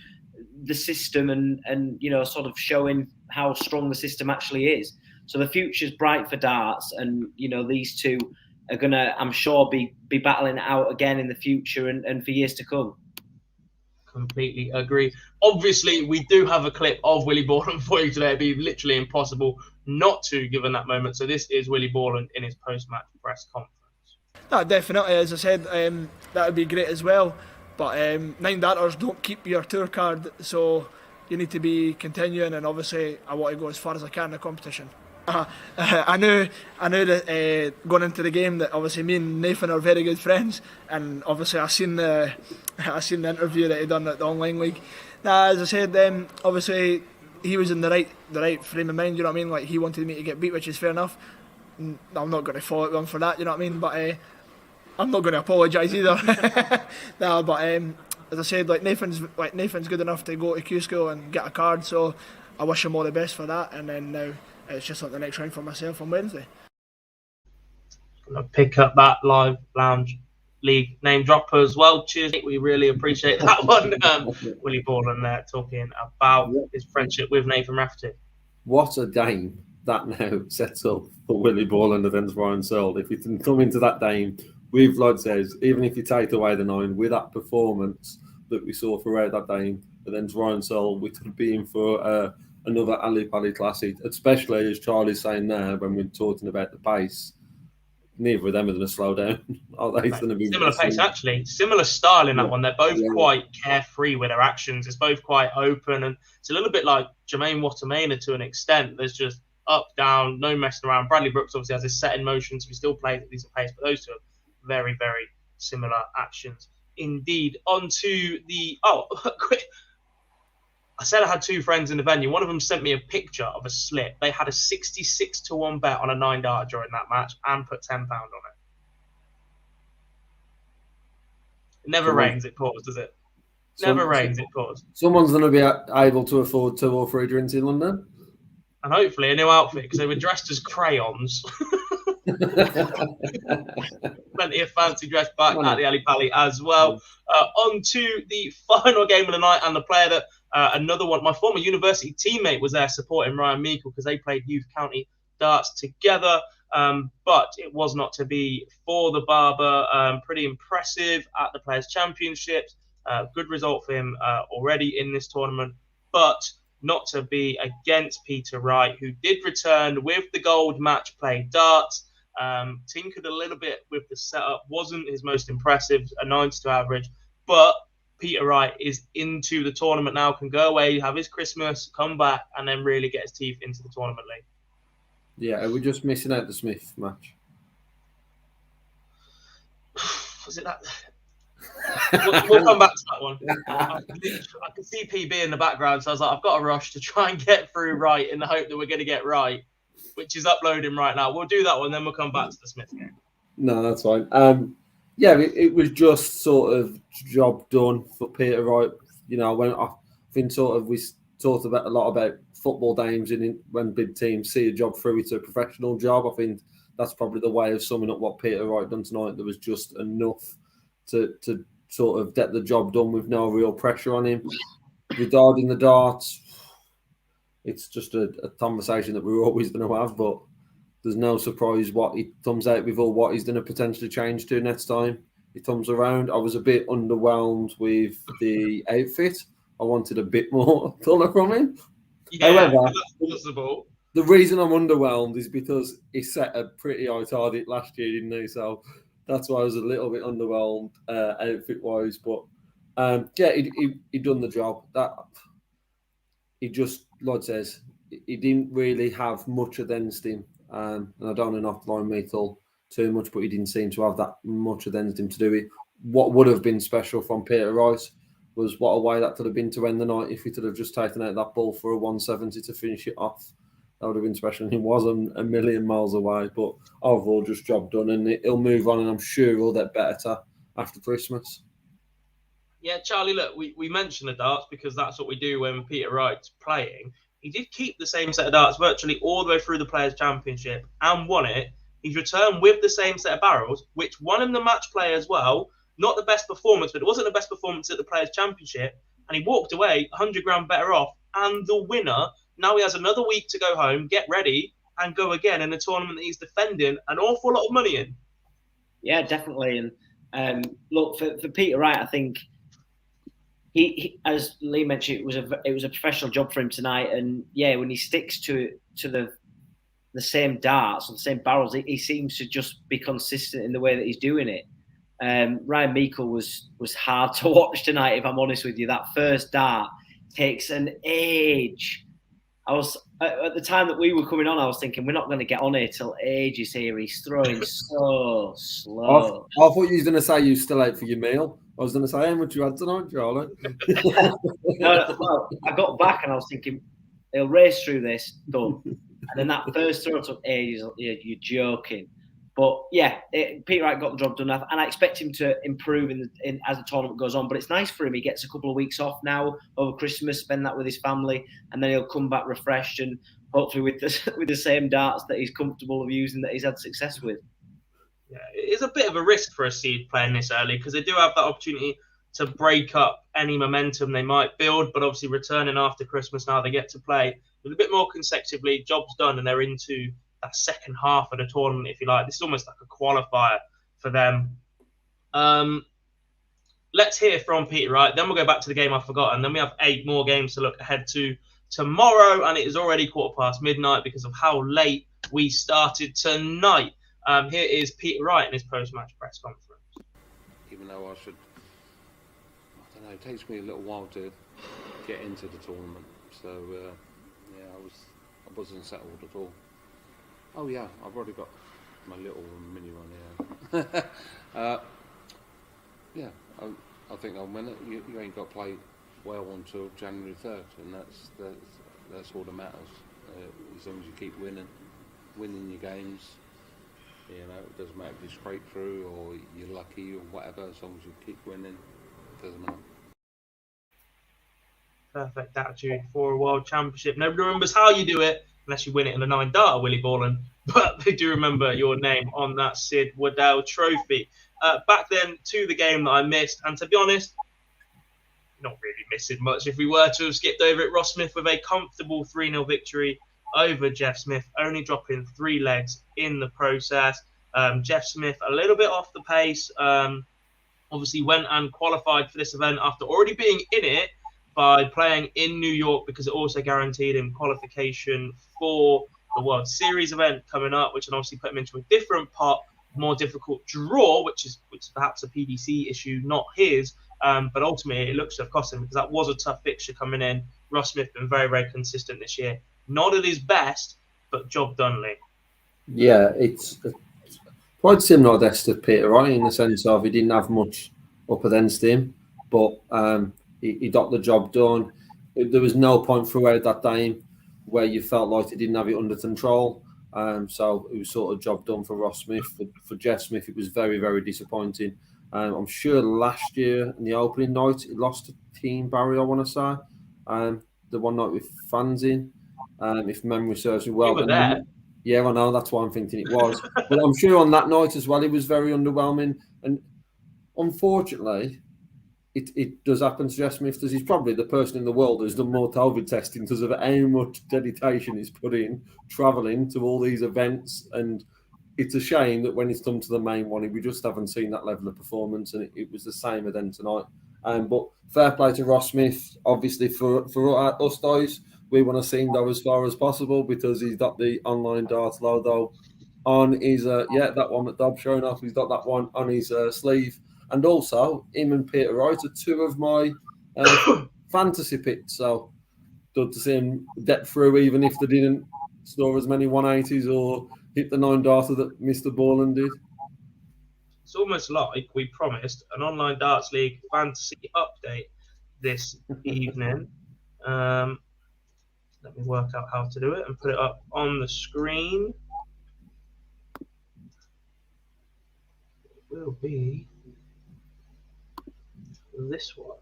the system and sort of showing how strong the system actually is. So the future's bright for darts, and these two are gonna, I'm sure, be battling it out again in the future and for years to come. Completely agree. Obviously, we do have a clip of Willie Borland for you today. It'd be literally impossible not to, given that moment. So this is Willie Borland in his post-match press conference. No, definitely. As I said, that would be great as well. But 9 darters don't keep your tour card, so you need to be continuing. And obviously, I want to go as far as I can in the competition. I knew that going into the game that obviously me and Nathan are very good friends, and obviously I seen the interview that he done at the online league. Now, as I said, obviously he was in the right frame of mind. You know what I mean? Like, he wanted me to get beat, which is fair enough. I'm not going to follow it on for that. You know what I mean? But I'm not going to apologise either. No, but as I said, Nathan's good enough to go to Q School and get a card. So I wish him all the best for that. And then now it's just like the next round for myself on Wednesday. Gonna pick up that live lounge league name dropper as well. Cheers, we really appreciate that one. Willie Borland there talking about his friendship with Nathan Rafferty. What a game that now sets up for Willie Borland against Ryan Searle. If you can come into that game with, like says, even if you take away the 9, with that performance that we saw throughout that game against Ryan Searle, we could be in for another Ali Pali Classic, especially as Charlie's saying there when we're talking about the pace. Neither of them are going to slow down. Are they? Going to be similar pace, actually. Similar style in that one. They're both quite carefree with their actions. It's both quite open, and it's a little bit like Jermaine Watamaina to an extent. There's just up, down, no messing around. Bradley Brooks obviously has his set in motion, so he still plays at a decent pace, but those two are very, very similar actions indeed. On to the... quick. I said I had 2 friends in the venue. One of them sent me a picture of a slip. They had a 66-1 bet on a 9-darter during that match and put £10 on it. It never rains, it pours, does it? Never rains, it pours. Someone's going to be able to afford 2 or 3 drinks in London. And hopefully a new outfit, because they were dressed as crayons. Plenty of fancy dress back at the Ali Pali as well. On to the final game of the night, and the player that another one, my former university teammate, was there supporting Ryan Meikle because they played youth county darts together. But it was not to be for the Barber. Pretty impressive at the Players' Championships. Good result for him already in this tournament, but not to be against Peter Wright, who did return with the gold match play darts. Tinkered a little bit with the setup, wasn't his most impressive, a 92 average, but Peter Wright is into the tournament now, can go away, have his Christmas, come back, and then really get his teeth into the tournament league. Yeah, are we just missing out the Smith match? Was it that? We'll come back to that one. I could see PB in the background, so I was like, I've got to rush to try and get through Wright in the hope that we're going to get Wright, which is uploading right now. We'll do that one, then we'll come back to the Smith game. No, that's fine. It was just sort of job done for Peter Wright. We talked about a lot about football games and when big teams see a job through, it's a professional job. I think that's probably the way of summing up what Peter Wright done tonight. There was just enough to sort of get the job done with no real pressure on him. Regarding the darts, it's just a conversation that we're always going to have, but there's no surprise what he comes out with or what he's going to potentially change to next time he comes around. I was a bit underwhelmed with the outfit. I wanted a bit more colour from him. Yeah, however, that's possible. The reason I'm underwhelmed is because he set a pretty high target last year, didn't he? So that's why I was a little bit underwhelmed outfit-wise. But yeah, he done the job. That he just, like says, he didn't really have much against him. And I don't want to knock Lauren Meathall too much, but he didn't seem to have that much against him to do it. What would have been special from Peter Rice was what a way that could have been to end the night if he could have just taken out that ball for a 170 to finish it off. That would have been special. He wasn't a million miles away, but overall, just job done, and he'll move on, and I'm sure he'll get better after Christmas. Yeah, Charlie, look, we mentioned the darts because that's what we do when Peter Wright's playing. He did keep the same set of darts virtually all the way through the Players' Championship and won it. He's returned with the same set of barrels, which won him the match play as well. Not the best performance, but it wasn't the best performance at the Players' Championship. And he walked away 100 grand better off and the winner. Now he has another week to go home, get ready, and go again in a tournament that he's defending an awful lot of money in. Yeah, definitely. And look, for Peter Wright, I think he, as Lee mentioned, it was a professional job for him tonight. And yeah, when he sticks to the same darts or the same barrels, he seems to just be consistent in the way that he's doing it. Ryan Meikle was hard to watch tonight, if I'm honest with you. That first dart takes an age. I was at the time that we were coming on, I was thinking we're not going to get on here till ages here. He's throwing so slow. I thought you were going to say you still out for your meal. I was going to say how much you had tonight, Charlie. No, I got back and I was thinking he'll race through this, done. And then that first throw took ages. You're joking. But yeah, Peter Wright got the job done, and I expect him to improve as the tournament goes on. But it's nice for him. He gets a couple of weeks off now over Christmas, spend that with his family, and then he'll come back refreshed and hopefully with the same darts that he's comfortable of using, that he's had success with. Yeah, it's a bit of a risk for a seed playing this early because they do have that opportunity to break up any momentum they might build. But obviously, returning after Christmas now, they get to play with a bit more consecutively. Job's done, and they're into that second half of the tournament, if you like. This is almost like a qualifier for them. Let's hear from Peter Wright. Then we'll go back to the game I've forgotten. Then we have 8 more games to look ahead to tomorrow, and it is already midnight because of how late we started tonight. Here is Peter Wright in his post-match press conference. Even though I don't know, it takes me a little while to get into the tournament. So, yeah, I wasn't settled at all. Oh yeah, I've already got my little mini one here. Yeah, I think I'll win it. You ain't got to play well until January 3rd, and that's all that matters. As long as you keep winning your games, you know, it doesn't matter if you scrape through or you're lucky or whatever. As long as you keep winning, it doesn't matter. Perfect attitude for a World Championship. Nobody remembers how you do it unless you win it in a 9-darter, Willie Borland. But they do remember your name on that Sid Waddell trophy. Back then to the game that I missed, and to be honest, not really missing much. If we were to have skipped over it, Ross Smith with a comfortable 3-0 victory over Jeff Smith, only dropping 3 legs in the process. Jeff Smith a little bit off the pace. Obviously went and qualified for this event after already being in it by playing in New York, because it also guaranteed him qualification for the World Series event coming up, which will obviously put him into a different pot, more difficult draw, which is perhaps a PDC issue, not his. But ultimately, it looks to have cost him because that was a tough fixture coming in. Ross Smith been very, very consistent this year. Not at his best, but job done, Lee. Yeah, it's quite similar to Peter Wright in the sense of he didn't have much up against him, but he got the job done. There was no point throughout that game where you felt like he didn't have it under control. So it was sort of job done for Ross Smith. For Jeff Smith, it was very, very disappointing. I'm sure last year in the opening night, he lost to Team Barry, I want to say. The one night with fans in, if memory serves me well. You were there. Yeah, I know. That's why I'm thinking it was. But I'm sure on that night as well, it was very underwhelming. And unfortunately, it does happen to Jeff Smith, as he's probably the person in the world who's done more COVID testing because of how much dedication he's put in, travelling to all these events. And it's a shame that when it's come to the main one, we just haven't seen that level of performance, and it was the same again tonight. But fair play to Ross Smith, obviously, for us guys, we want to see him go as far as possible because he's got the online darts logo on his that one that Dob's showing off. He's got that one on his sleeve, and also him and Peter Wright are two of my fantasy picks. So good to see him get through, even if they didn't score as many 180s or hit the 9 darter that Mr. Borland did. It's almost like we promised an online darts league fantasy update this evening. Let me work out how to do it and put it up on the screen. It will be this one.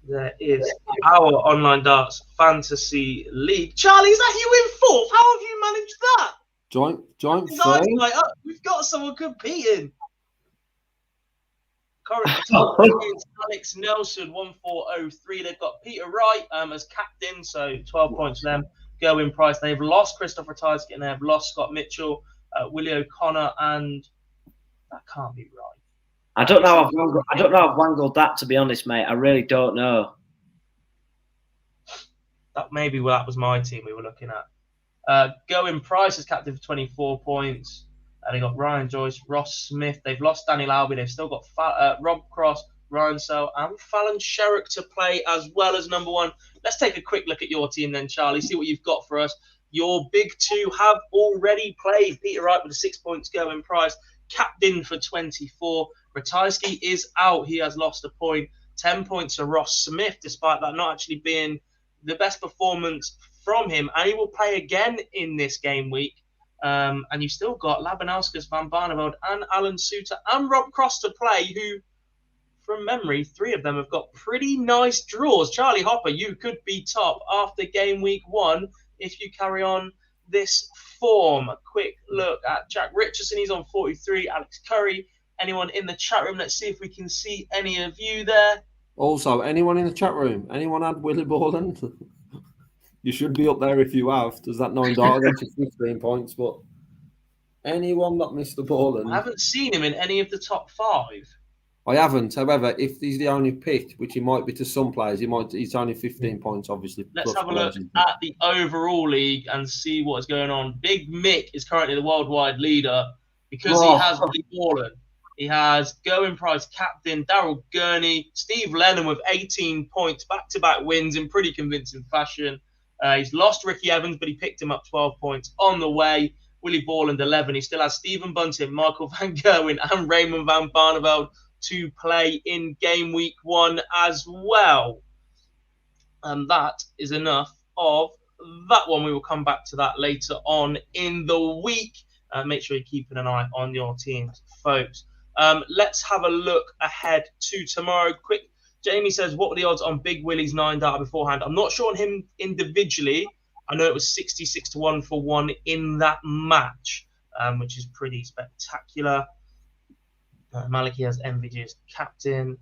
There is our online darts fantasy league. Charlie, is that you in fourth? How have you managed that? Joint Guys, like, we've got someone competing. Currently, against Alex Nelson, 1403. They've got Peter Wright as captain, so 12 points for them. Gerwin Price. They've lost Christopher Tyskett and they've lost Scott Mitchell, Willie O'Connor, and that can't be right. I don't know. I've wangled that, to be honest, mate. I really don't know. That was my team we were looking at. Gerwin Price is captain for 24 points. They got Ryan Joyce, Ross Smith. They've lost Daniel Albie. They've still got Rob Cross, Ryan Sell, and Fallon Sherrick to play as well as number one. Let's take a quick look at your team then, Charlie. See what you've got for us. Your big two have already played. Peter Wright with 6 points, Gerwin Price, captain for 24. Ratajski is out. He has lost a point. 10 points to Ross Smith, despite that not actually being the best performance from him. And he will play again in this game week. And you've still got Labanauskas, Van Barneveld, and Alan Suter, and Rob Cross to play, who, from memory, 3 of them have got pretty nice draws. Charlie Hopper, you could be top after game week 1 if you carry on this form. A quick look at Jack Richardson. He's on 43. Alex Curry. Anyone in the chat room? Let's see if we can see any of you there. Also, anyone in the chat room? Anyone had Willie Borland? You should be up there if you have. Does that 9 darter get you 15 points? But anyone that missed the Borland? I haven't seen him in any of the top 5. I haven't. However, if he's the only pick, which he might be to some players, he's only 15 points, obviously. Let's have a look at the overall league and see what's going on. Big Mick is currently the worldwide leader because he has Willie Borland. He has Gerwin Price, captain, Daryl Gurney, Steve Lennon with 18 points, back-to-back wins in pretty convincing fashion. He's lost Ricky Evans, but he picked him up 12 points on the way. Willie Borland, 11. He still has Stephen Bunting, Michael Van Gerwen, and Raymond Van Barneveld to play in game week 1 as well. And that is enough of that one. We will come back to that later on in the week. Make sure you're keeping an eye on your teams, folks. Let's have a look ahead to tomorrow. Quick, Jamie says, what were the odds on Big Willie's 9 darter beforehand? I'm not sure on him individually. I know it was 66 to 1 for 1 in that match, which is pretty spectacular. Maliki has MVG as captain.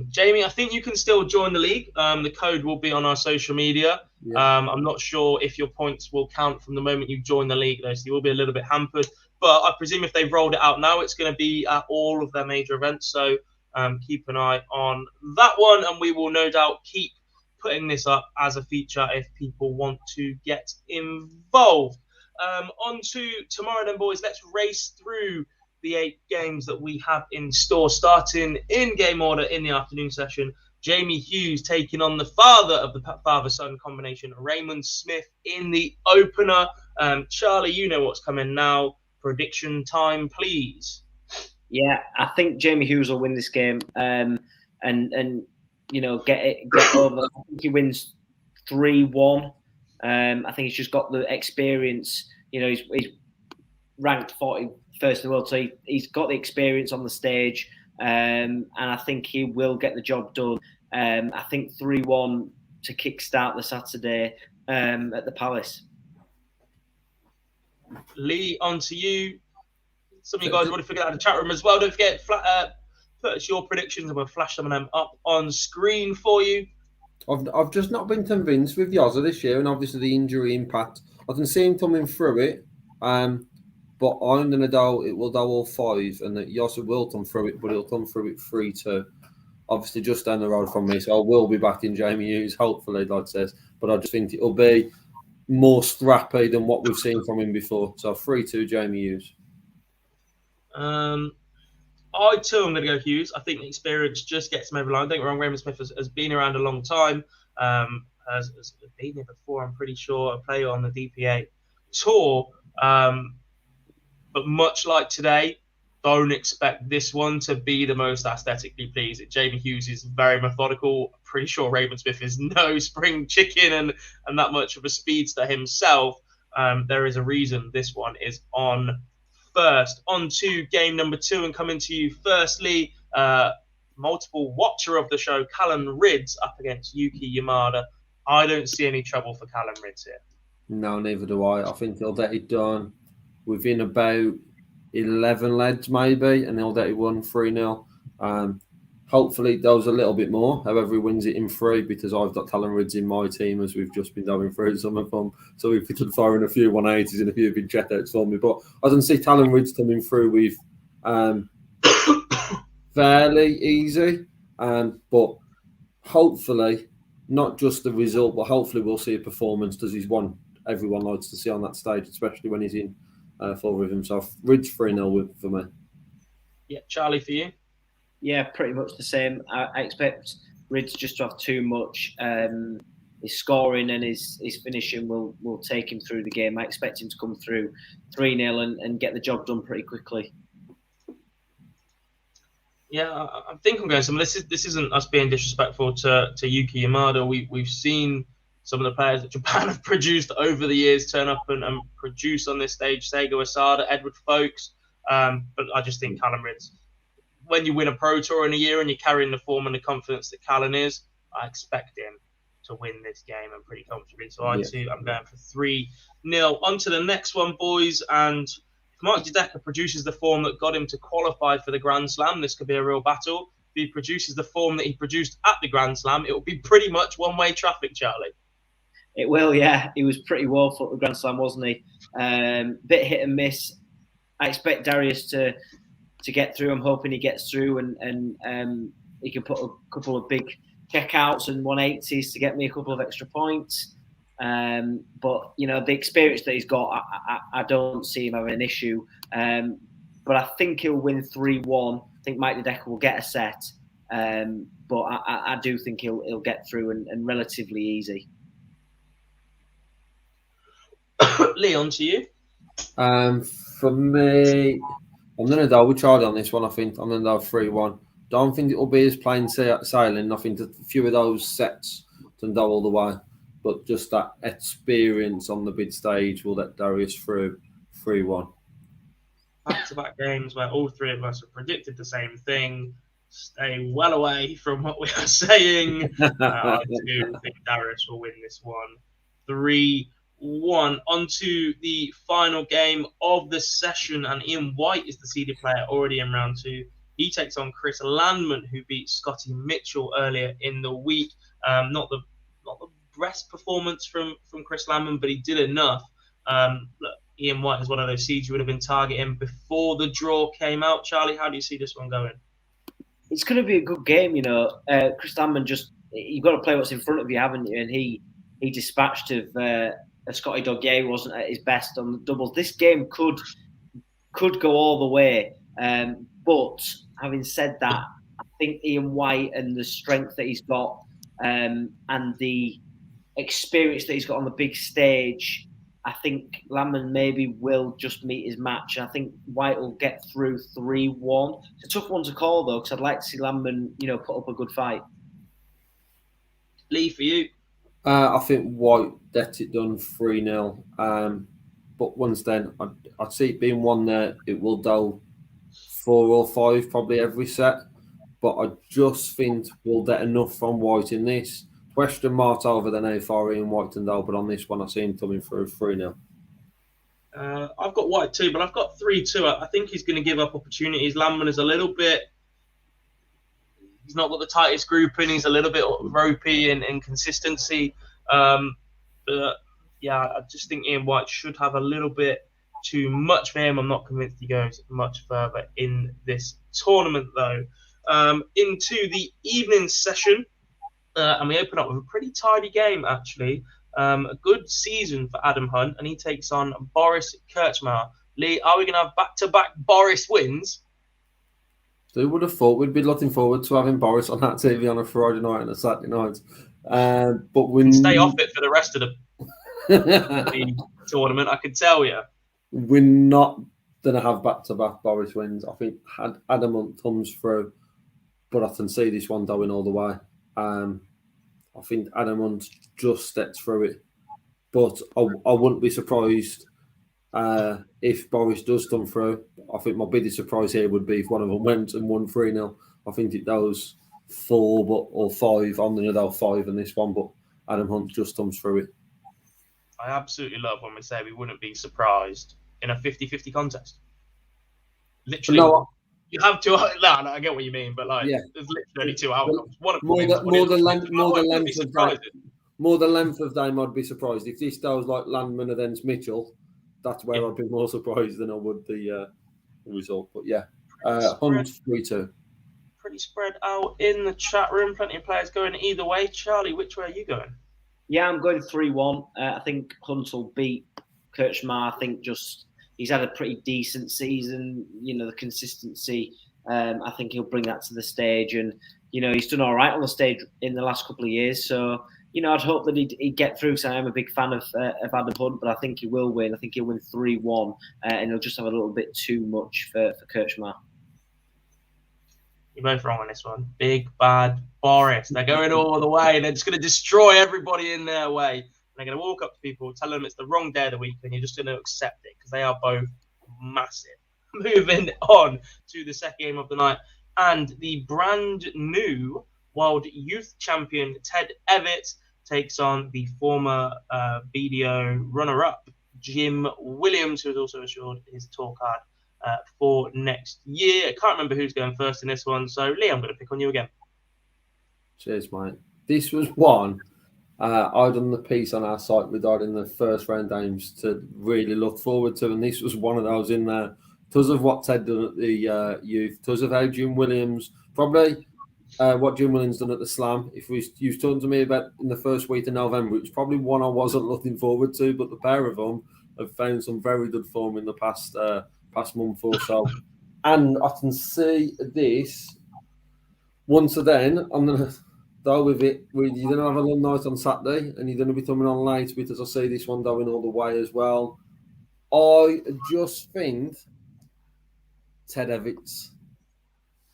Jamie, I think you can still join the league. The code will be on our social media. Yeah. I'm not sure if your points will count from the moment you join the league, though, so you will be a little bit hampered. But I presume if they've rolled it out now, it's going to be at all of their major events. So keep an eye on that one, and we will no doubt keep putting this up as a feature if people want to get involved. On to tomorrow then, boys. Let's race through the 8 games that we have in store, starting in game order in the afternoon session. Jamie Hughes taking on the father of the father-son combination, Raymond Smith, in the opener. Charlie, you know what's coming now. Prediction time, please. Yeah, I think Jamie Hughes will win this game, and you know, get over. I think he wins 3-1. I think he's just got the experience. You know, he's ranked 41st in the world, so he's got the experience on the stage, and I think he will get the job done. I think 3-1 to kickstart the Saturday at the Palace. Lee, on to you. Some of you guys already figured out the chat room as well. Don't forget, put us your predictions and we'll flash some of them up on screen for you. I've just not been convinced with Yozza this year, and obviously the injury impact. I can see him coming through it, but I'm going to it will go all 5, and that Yozza will come through it, but he'll come through it 3-2. obviously just down the road from me, so I will be back in Jamie Hughes, hopefully, like I says. But I just think it'll be more scrappy than what we've seen from him before. So 3-2 Jamie Hughes. I too am going to go Hughes. I think the experience just gets him over the line. Don't get me wrong, Raymond Smith has been around a long time, has been here before, I'm pretty sure, a player on the DPA tour. But much like today, don't expect this one to be the most aesthetically pleasing. Jamie Hughes is very methodical. I'm pretty sure Raymond Smith is no spring chicken and that much of a speedster himself. There is a reason this one is on first. On to game number 2, and coming to you firstly, multiple watcher of the show, Callan Ridds up against Yuki Yamada. I don't see any trouble for Callan Ridds here. No, neither do I. I think he'll get it done within about 11 leads maybe, and he'll get it won 3-0. Hopefully those a little bit more. However, he wins it in 3, because I've got Callan Ridds in my team, as we've just been going through some of them. So if we could throw in a few 180s and a few big checkouts for me. But I don't see Callan Ridds coming through with fairly easy. But hopefully, not just the result, but hopefully we'll see a performance, because he's one everyone likes to see on that stage, especially when he's in full rhythm. So Ridds 3-0 for me. Yeah, Charlie, for you? Yeah, pretty much the same. I expect Ridds just to have too much. His scoring and his finishing will take him through the game. I expect him to come through 3-0 and get the job done pretty quickly. Yeah, I think I'm going some. This isn't us being disrespectful to Yuki Yamada. We've seen some of the players that Japan have produced over the years turn up and produce on this stage. Seigo Asada, Edward Folkes. But I just think Callan Ridds, when you win a Pro Tour in a year and you're carrying the form and the confidence that Callan is, I expect him to win this game and pretty comfortably. So I'm going for 3-0. On to the next one, boys. And if Mark Dedeker produces the form that got him to qualify for the Grand Slam, this could be a real battle. If he produces the form that he produced at the Grand Slam, it will be pretty much one-way traffic, Charlie. It will, yeah. He was pretty woeful at the Grand Slam, wasn't he? Bit hit and miss. I expect Darius to get through. I'm hoping he gets through and he can put a couple of big checkouts and 180s to get me a couple of extra points. But, you know, the experience that he's got, I don't see him having an issue. But I think he'll win 3-1. I think Mike Dedeker will get a set. But I do think he'll get through and relatively easy. Leon, to you? For me, I'm going to go with Charlie on this one. I think I'm going to go 3-1. Don't think it will be as plain sailing. I think a few of those sets can go all the way. But just that experience on the big stage will let Darius through 3-1. Back-to-back games where all three of us have predicted the same thing. Stay well away from what we are saying. I do think Darius will win this one 3-1. On to the final game of the session, and Ian Wright is the seeded player already in round 2. He takes on Chris Landman, who beat Scotty Mitchell earlier in the week. Not the best performance from Chris Landman, but he did enough. Look, Ian Wright is one of those seeds you would have been targeting before the draw came out. Charlie, how do you see this one going? It's going to be a good game, you know. Chris Landman, you've got to play what's in front of you, haven't you? And he dispatched of Scotty Dogye, who wasn't at his best on the doubles. This game could go all the way. But having said that, I think Ian Wright and the strength that he's got and the experience that he's got on the big stage, I think Landman maybe will just meet his match. I think White will get through 3-1. It's a tough one to call, though, because I'd like to see Landman, put up a good fight. Lee, for you? I think White gets it done 3-0. But once then, I'd see it being one there. It will go 4 or 5 probably every set. But I just think we'll get enough from White in this. Question marks over the how far Ian White can go, but on this one I see him coming through 3-0. I've got White too, but I've got 3-2. I think he's going to give up opportunities. Landman is a little bit... He's not got the tightest group in. He's a little bit ropey in consistency. But yeah, I just think Ian White should have a little bit too much for him. I'm not convinced he goes much further in this tournament, though. into the evening session, and we open up with a pretty tidy game, actually. A good season for Adam Hunt, and he takes on Boris Kirchmar. Lee, are we going to have back-to-back Boris wins? So who would have thought we'd be looking forward to having Boris on that TV on a Friday night and a Saturday night? But we can stay off it for the rest of the tournament, I can tell you. We're not going to have back-to-back Boris wins. I think Adam Hunt comes through, but I can see this one going all the way. I think Adam Hunt just steps through it, but I wouldn't be surprised if Boris does come through. I think my biggest surprise here would be if one of them went and won 3-0. I think it goes 4 or 5. I'm going to go 5 in this one, but Adam Hunt just comes through it. I absolutely love when we say we wouldn't be surprised in a 50-50 contest. Literally, you have to. No, I get what you mean, but there's literally only 2 outcomes. More the length of game, I'd be surprised if this goes like Landman against Mitchell. That's where I'd be more surprised than I would the result. But Hunt 3-2. Pretty spread out in the chat room. Plenty of players going either way. Charlie, which way are you going? Yeah, I'm going 3-1. I think Hunt will beat Kirchmar. I think he's had a pretty decent season. The consistency. I think he'll bring that to the stage, and he's done all right on the stage in the last couple of years. So I'd hope that he'd get through. So I'm a big fan of Adam Hunt, but I think he will win. I think he'll win 3-1, and he'll just have a little bit too much for Kirchmar. You're both wrong on this one. Big bad Boris. They're going all the way. They're just going to destroy everybody in their way. They're going to walk up to people, tell them it's the wrong day of the week, and you're just going to accept it because they are both massive. Moving on to the second game of the night, and the brand new World Youth Champion Ted Evett takes on the former BDO runner-up Jim Williams, who has also assured his tour card for next year. I can't remember who's going first in this one, so Lee, I'm going to pick on you again. Cheers, mate. This was one I done the piece on our site regarding the first round games to really look forward to, and this was one of those in there because of what Ted done at the youth, because of how Jim Williams, probably what Jim Williams done at the Slam. If you was talking to me about in the first week of November, it was probably one I wasn't looking forward to, but the pair of them have found some very good form in the past month or so. And I can see this once again. I'm going to go with it. You're going to have a long night on Saturday, and you're going to be coming on late because I see this one going all the way as well. I just think Ted Evett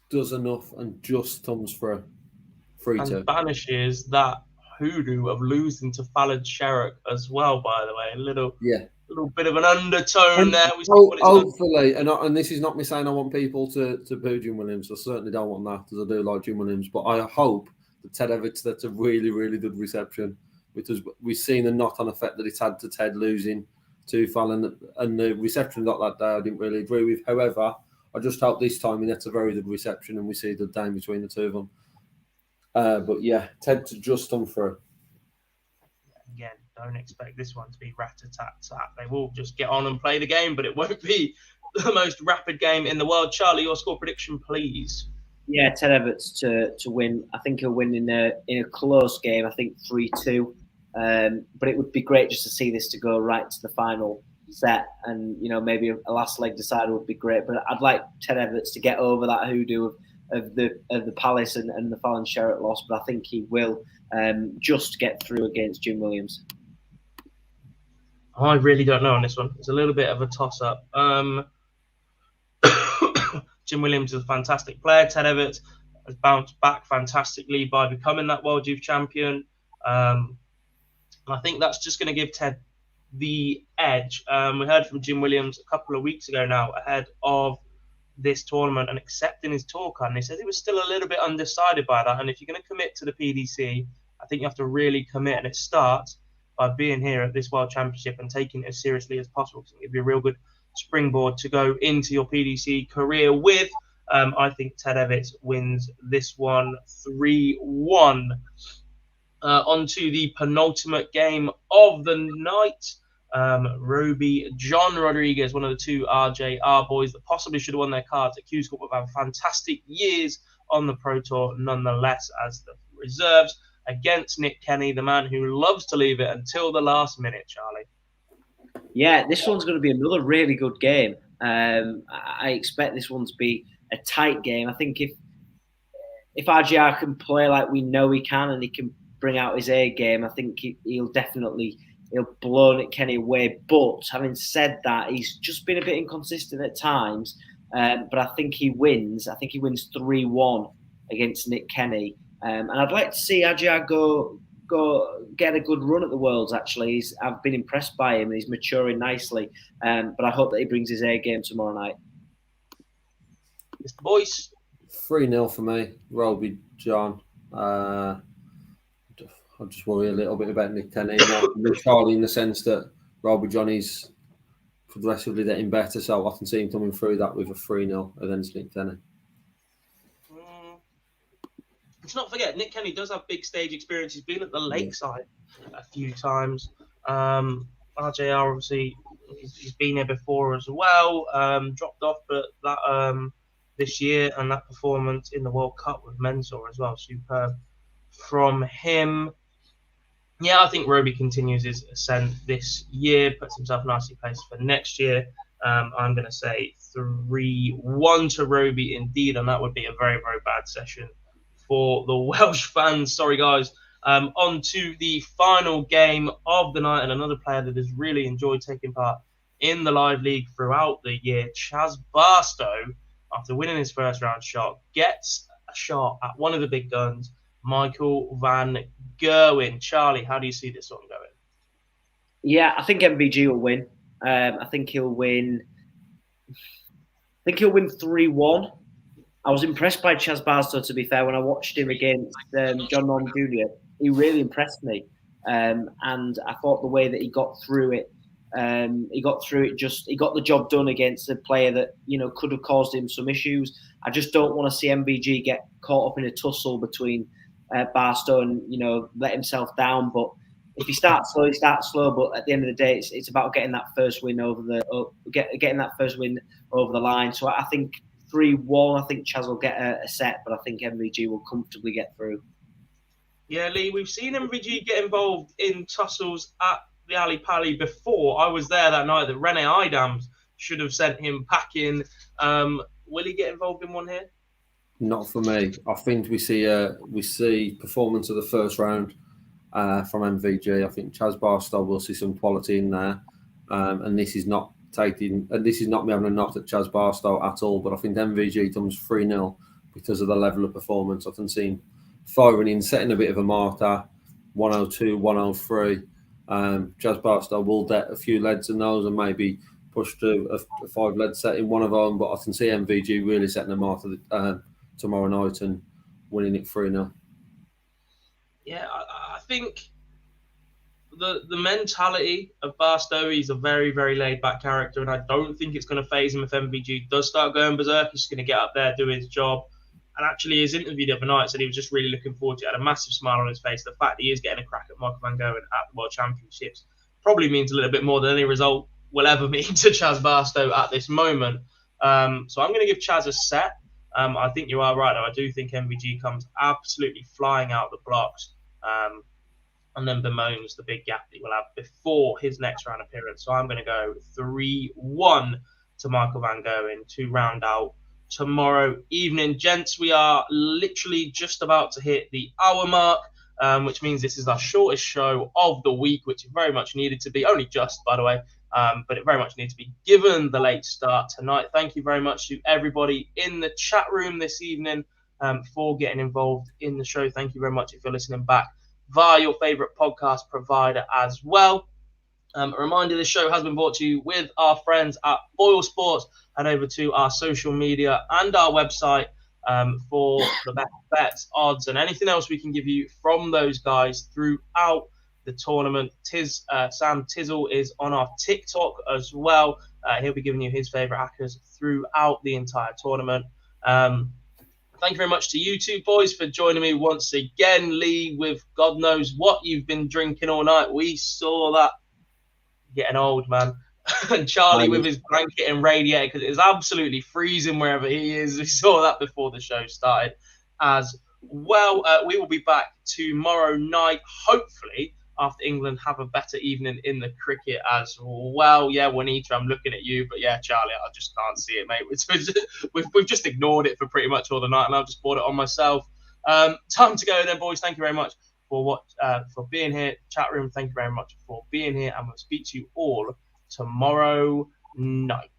does enough and just comes for 3-2. And banishes that hoodoo of losing to Fallon Sherrock as well, by the way. A little bit of an undertone there. Hopefully, and this is not me saying I want people to boo Jim Williams. I certainly don't want that because I do like Jim Williams. But I hope that Ted Evett gets a really, really good reception because we've seen the knock-on effect that it's had to Ted losing to Fallon, and the reception got that day I didn't really agree with. However, I just hope this time he gets a very good reception and we see the game between the two of them. But yeah, Ted to just come through. Again, don't expect this one to be rat-a-tat-tat. They will just get on and play the game, but it won't be the most rapid game in the world. Charlie, your score prediction, please. Yeah, Ted Evett to win. I think he'll win in a close game. I think 3-2. But it would be great just to see this to go right to the final set, and maybe a last leg decider would be great. But I'd like Ted Evett to get over that hoodoo of the Palace and the Fallon Sherrock loss. But I think he will just get through against Jim Williams. I really don't know on this one. It's a little bit of a toss-up. Jim Williams is a fantastic player. Ted Evett has bounced back fantastically by becoming that World Youth Champion. I think that's just going to give Ted the edge. We heard from Jim Williams a couple of weeks ago now ahead of this tournament and accepting his tour card. And he said he was still a little bit undecided by that. And if you're going to commit to the PDC, I think you have to really commit. And it starts by being here at this World Championship and taking it as seriously as possible. Because it'll be a real good springboard to go into your PDC career with. I think Ted Evett wins this one 3-1. On to the penultimate game of the night. Roby, John Rodriguez, one of the two RJR boys that possibly should have won their cards at Q's Cup, but have fantastic years on the Pro Tour nonetheless as the reserves against Nick Kenny, the man who loves to leave it until the last minute, Charlie. Yeah, this one's going to be another really good game. I expect this one to be a tight game. I think if RJR can play like we know he can and he can bring out his A game, I think he'll blow Nick Kenny away. But having said that, he's just been a bit inconsistent at times. But I think he wins. I think he wins 3-1 against Nick Kenny. And I'd like to see RJR go get a good run at the Worlds, actually. I've been impressed by him. He's maturing nicely. But I hope that he brings his A game tomorrow night. Mr. Boyce. 3-0 for me. Roby, John. I just worry a little bit about Nick Kenny. Not Charlie in the sense that Roby Johnny's progressively getting better, so I can see him coming through that with a 3-0 against Nick Kenny. Let's not forget, Nick Kenny does have big stage experience. He's been at the Lakeside a few times. RJR, obviously, he's been here before as well. Dropped off, but that this year and that performance in the World Cup with Mensah as well, superb from him. Yeah, I think Roby continues his ascent this year, puts himself nicely placed for next year. I'm going to say 3-1 to Roby indeed, and that would be a very, very bad session for the Welsh fans. Sorry, guys. On to the final game of the night, and another player that has really enjoyed taking part in the Live League throughout the year, Chaz Barstow, after winning his first round shot, gets a shot at one of the big guns, Michael van Gerwen. Charlie, how do you see this one going? Yeah, I think MVG will win. I think he'll win 3-1. I was impressed by Chaz Barstow, to be fair, when I watched him against John Norman Jr. He really impressed me. And I thought the way that he got through it, he got the job done against a player that, could have caused him some issues. I just don't want to see MVG get caught up in a tussle between Barstow and, let himself down. But if he starts slow, he starts slow. But at the end of the day, it's about getting that first win over the line. So I think 3-1. I think Chaz will get a set, but I think MVG will comfortably get through. Yeah, Lee, we've seen MVG get involved in tussles at the Ali Pali before. I was there that night that Rene Idams should have sent him packing. Will he get involved in one here? Not for me. I think we see performance of the first round from MVG. I think Chaz Barstow will see some quality in there, and this is not me having a knock at Chaz Barstow at all. But I think MVG comes 3-0 because of the level of performance. I can see him firing in, setting a bit of a marker, 102, 103. Chaz Barstow will get a few leads in those and maybe push to a 5-lead set in one of them. But I can see MVG really setting a marker tomorrow night and winning it 3-0. Yeah, I think the mentality of Barstow, he's a very, very laid-back character, and I don't think it's going to faze him if MVG does start going berserk. He's just going to get up there, do his job. And actually, his interview the other night said he was just really looking forward to it. Had a massive smile on his face. The fact that he is getting a crack at Michael van Gerwen at the World Championships probably means a little bit more than any result will ever mean to Chaz Barstow at this moment. So I'm going to give Chaz a set. I think you are right, though. I do think MVG comes absolutely flying out the blocks and then bemoans the big gap that he will have before his next round appearance. So I'm going to go 3-1 to Michael van Gerwen to round out tomorrow evening. Gents, we are literally just about to hit the hour mark, which means this is our shortest show of the week, which it very much needed to be. Only just, by the way, but it very much needs to be given the late start tonight. Thank you very much to everybody in the chat room this evening for getting involved in the show. Thank you very much if you're listening back via your favourite podcast provider as well. A reminder, this show has been brought to you with our friends at BoyleSports, and over to our social media and our website for the best bets, odds, and anything else we can give you from those guys throughout the tournament. Sam Tizzle is on our TikTok as well. He'll be giving you his favourite hackers throughout the entire tournament. Thank you very much to you two boys for joining me once again. Lee, with God knows what you've been drinking all night. We saw that getting old, man. And Charlie with his blanket and radiator because it is absolutely freezing wherever he is. We saw that before the show started as well. We will be back tomorrow night, hopefully, after England have a better evening in the cricket as well. Yeah, Juanita, I'm looking at you. But yeah, Charlie, I just can't see it, mate. We've just ignored it for pretty much all the night, and I've just bought it on myself. Time to go then, boys. Thank you very much for being here. Chat room, thank you very much for being here. And we'll speak to you all tomorrow night.